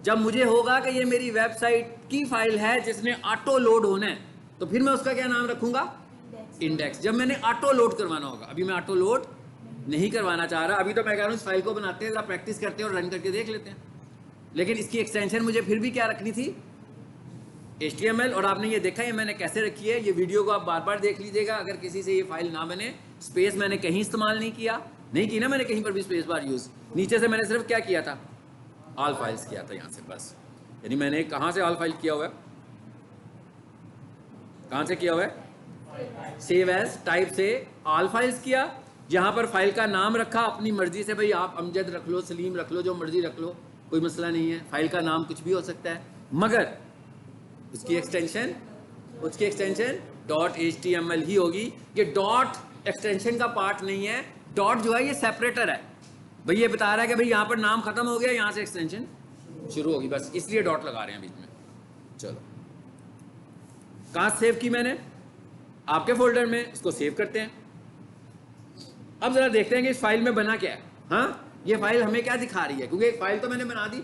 जब मुझे होगा कि ये मेरी वेबसाइट की फाइल है जिसने ऑटो लोड होना है, तो फिर मैं उसका क्या नाम रखूंगा? इंडेक्स। जब मैंने ऑटो लोड करवाना होगा, अभी मैं ऑटो लोड नहीं करवाना चाह रहा, अभी तो मैं कह रहा हूँ इस फाइल को बनाते हैं, प्रैक्टिस करते हैं और रन करके देख लेते हैं। लेकिन इसकी एक्सटेंशन मुझे फिर भी क्या रखनी थी? HTML। और आपने ये देखा है मैंने कैसे रखी है, ये वीडियो को आप बार बार देख लीजिएगा। अगर किसी से ये फाइल ना बने, स्पेस मैंने कहीं इस्तेमाल नहीं की ना मैंने कहीं पर भी स्पेस बार यूज़। नीचे से मैंने सिर्फ क्या किया था? ऑल फाइल्स किया था यहाँ से, बस। यानी मैंने कहाँ से ऑल फाइल किया हुआ है? कहाँ से किया हुआ है? सेव एज टाइप से ऑल फाइल्स किया, जहाँ पर फाइल का नाम रखा अपनी मर्जी से। भाई आप अमजद रख लो, सलीम रख लो, जो मर्जी रख लो, कोई मसला नहीं है। फाइल का नाम कुछ भी हो सकता है, मगर उसकी एक्सटेंशन .html ही होगी। ये डॉट एक्सटेंशन का पार्ट नहीं है, डॉट जो है ये सेपरेटर है। भाई ये बता रहा है कि भाई यहाँ पर नाम खत्म हो गया, यहाँ से एक्सटेंशन शुरू होगी, बस इसलिए डॉट लगा रहे हैं बीच में। चलो, कहाँ सेव की मैंने? आपके फोल्डर में। इसको सेव करते हैं। अब जरा देखते हैं कि इस फाइल में बना क्या है। हाँ, ये फाइल हमें क्या दिखा रही है, क्योंकि एक फाइल तो मैंने बना दी,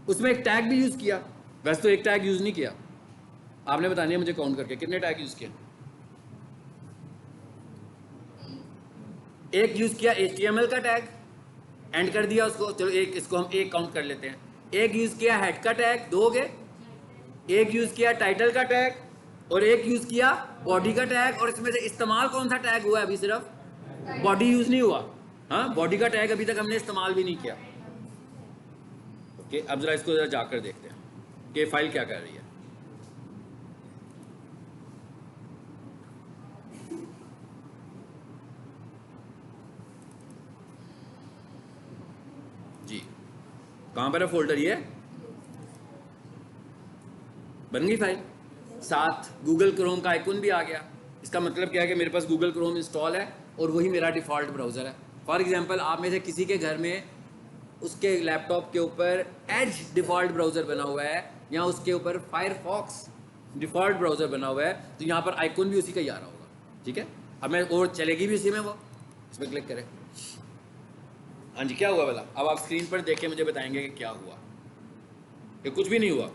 उसमें एक टैग भी यूज किया। वैसे तो एक टैग यूज नहीं किया, आपने बतानी है मुझे काउंट करके कितने टैग यूज किए। एक यूज किया HTML का टैग, एंड कर दिया उसको। चलो एक, इसको हम एक काउंट कर लेते हैं। एक यूज किया हेड का टैग, 2 हो गए। एक यूज किया टाइटल का टैग, और एक यूज किया बॉडी का टैग। और इसमें से इस्तेमाल कौन सा टैग हुआ है? अभी सिर्फ बॉडी यूज नहीं हुआ। हाँ, बॉडी का टैग अभी तक हमने इस्तेमाल भी नहीं किया। ओके, अब जरा इसको जरा जाकर देखते हैं कि फाइल क्या कर रही है। जी, कहां पर है फोल्डर? ये बन गई फाइल, साथ गूगल क्रोम का आइकन भी आ गया। इसका मतलब क्या है कि मेरे पास गूगल क्रोम इंस्टॉल है और वही मेरा डिफ़ॉल्ट ब्राउज़र है। फॉर एग्जांपल, आप में से किसी के घर में उसके लैपटॉप के ऊपर एज डिफ़ॉल्ट ब्राउज़र बना हुआ है, या उसके ऊपर फायरफॉक्स डिफ़ॉल्ट ब्राउज़र बना हुआ है, तो यहाँ पर आइकन भी उसी का ही आ रहा होगा। ठीक है, अब मैं, और चलेगी भी उसी में, वो इस पर क्लिक करें। हाँ जी, क्या हुआ भला? अब आप स्क्रीन पर देख के मुझे बताएंगे कि क्या हुआ। कि कुछ भी नहीं हुआ।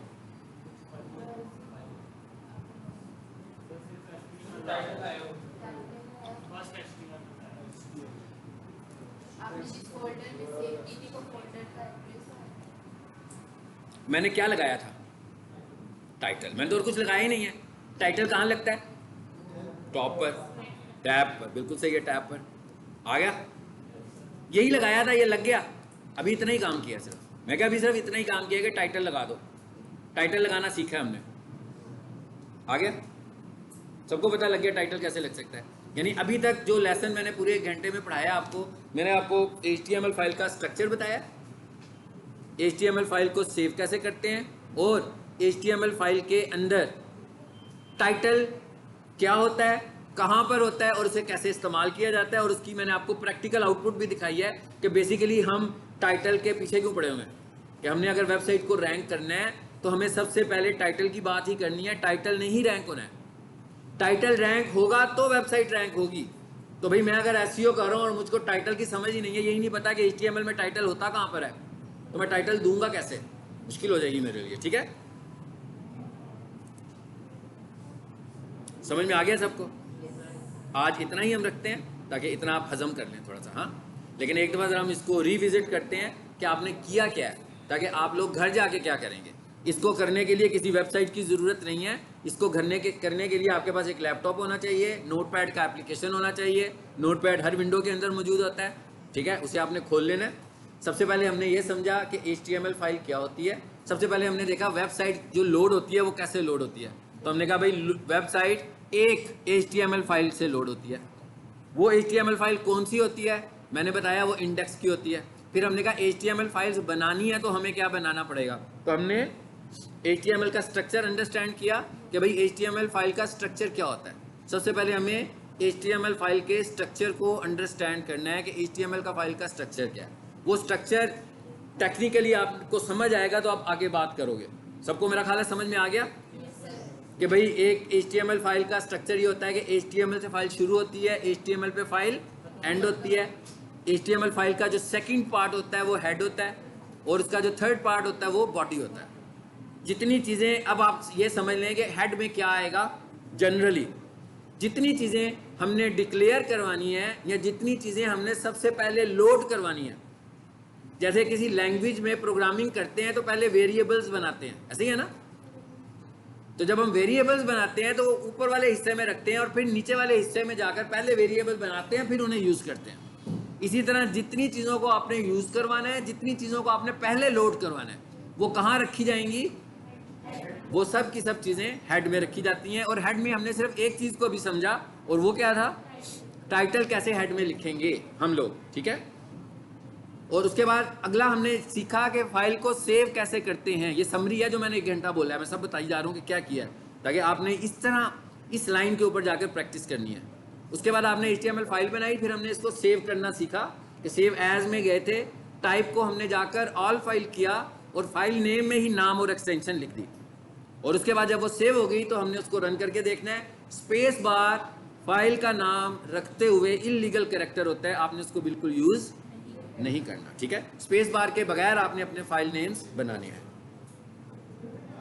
मैंने क्या लगाया था? टाइटल। मैंने तो और कुछ लगाया ही नहीं है। टाइटल कहाँ लगता है? टॉप पर, टैब पर। बिल्कुल सही है, टैब पर आ गया। यही लगाया था, ये लग गया। अभी इतना ही काम किया सिर्फ। मैं क्या अभी सिर्फ इतना ही काम किया कि टाइटल लगा दो। टाइटल लगाना सीखा है हमने, आ गया। सबको पता लग गया टाइटल कैसे लग सकता है। यानी अभी तक जो लेसन मैंने पूरे 1 घंटे में पढ़ाया आपको, मैंने आपको HTML फाइल का स्ट्रक्चर बताया, HTML फाइल को सेव कैसे करते हैं, और HTML फाइल के अंदर टाइटल क्या होता है, कहाँ पर होता है और उसे कैसे इस्तेमाल किया जाता है। और उसकी मैंने आपको प्रैक्टिकल आउटपुट भी दिखाई है कि बेसिकली हम टाइटल के पीछे क्यों पड़े हुए हैं, कि हमने अगर वेबसाइट को रैंक करना है तो हमें सबसे पहले टाइटल की बात ही करनी है। टाइटल नहीं रैंक होना है, टाइटल रैंक होगा तो वेबसाइट रैंक होगी। तो भाई मैं अगर एसईओ कर रहा हूँ और मुझको टाइटल की समझ ही नहीं है, यही नहीं पता कि HTML में टाइटल होता कहाँ पर है, तो मैं टाइटल दूंगा कैसे, मुश्किल हो जाएगी मेरे लिए। ठीक है, समझ में आ गया सबको? आज इतना ही हम रखते हैं ताकि इतना आप हजम कर लें थोड़ा सा। हाँ, लेकिन एक दफ़ा ज़रा हम इसको रिविजिट करते हैं कि आपने किया क्या है, ताकि आप लोग घर जाके क्या करेंगे। इसको करने के लिए किसी वेबसाइट की ज़रूरत नहीं है। इसको करने के लिए आपके पास एक लैपटॉप होना चाहिए, नोटपैड का एप्लीकेशन होना चाहिए। नोटपैड हर विंडो के अंदर मौजूद होता है, ठीक है, उसे आपने खोल लेना है। सबसे पहले हमने ये समझा कि HTML फाइल क्या होती है। सबसे पहले हमने देखा वेबसाइट जो लोड होती है वो कैसे लोड होती है। तो हमने कहा भाई वेबसाइट एक HTML फाइल से लोड होती है। वो HTML फाइल कौन सी होती है, मैंने बताया वो इंडेक्स की होती है। फिर हमने कहा HTML फाइल्स बनानी है तो हमें क्या बनाना पड़ेगा, तो हमने HTML का स्ट्रक्चर अंडरस्टैंड किया कि भाई HTML फाइल का स्ट्रक्चर क्या होता है। सबसे पहले हमें HTML फाइल के स्ट्रक्चर को अंडरस्टैंड करना है कि HTML का फाइल का स्ट्रक्चर क्या है। वो स्ट्रक्चर टेक्निकली आपको समझ आएगा तो आप आगे बात करोगे। सबको मेरा ख्याल है समझ में आ गया कि भाई एक HTML फाइल का स्ट्रक्चर ये होता है कि HTML से फाइल शुरू होती है, HTML पे फाइल एंड होती है। HTML फाइल का जो सेकंड पार्ट होता है वो हेड होता है और उसका जो थर्ड पार्ट होता है वो बॉडी होता है। जितनी चीज़ें, अब आप ये समझ लें कि हेड में क्या आएगा, जनरली जितनी चीज़ें हमने डिक्लेयर करवानी है या जितनी चीज़ें हमने सबसे पहले लोड करवानी है, जैसे किसी लैंग्वेज में प्रोग्रामिंग करते हैं तो पहले वेरिएबल्स बनाते हैं, ऐसे ही है ना। तो जब हम वेरिएबल्स बनाते हैं तो वो ऊपर वाले हिस्से में रखते हैं और फिर नीचे वाले हिस्से में जाकर पहले वेरिएबल बनाते हैं, फिर उन्हें यूज़ करते हैं। इसी तरह जितनी चीज़ों को आपने यूज़ करवाना है, जितनी चीज़ों को आपने पहले लोड करवाना है, वो कहाँ रखी जाएंगी, वो सब की सब चीज़ें हेड में रखी जाती हैं। और हेड में हमने सिर्फ एक चीज़ को भी समझा, और वो क्या था, टाइटल कैसे हेड में लिखेंगे हम लोग, ठीक है। और उसके बाद अगला हमने सीखा कि फाइल को सेव कैसे करते हैं। ये समरी है जो मैंने 1 घंटा बोला है, मैं सब बताई जा रहा हूँ कि क्या किया है, ताकि आपने इस तरह इस लाइन के ऊपर जाकर प्रैक्टिस करनी है। उसके बाद आपने HTML फाइल बनाई, फिर हमने इसको सेव करना सीखा कि सेव एज में गए थे, टाइप को हमने जाकर ऑल फाइल किया और फाइल नेम में ही नाम और एक्सटेंशन लिख दी। और उसके बाद जब वो सेव हो गई तो हमने उसको रन करके देखना है। स्पेस बार फाइल का नाम रखते हुए इलीगल कैरेक्टर होता है, आपने उसको बिल्कुल यूज़ नहीं करना, ठीक है। स्पेस बार के बगैर आपने अपने फाइल नेम्स बनाने हैं।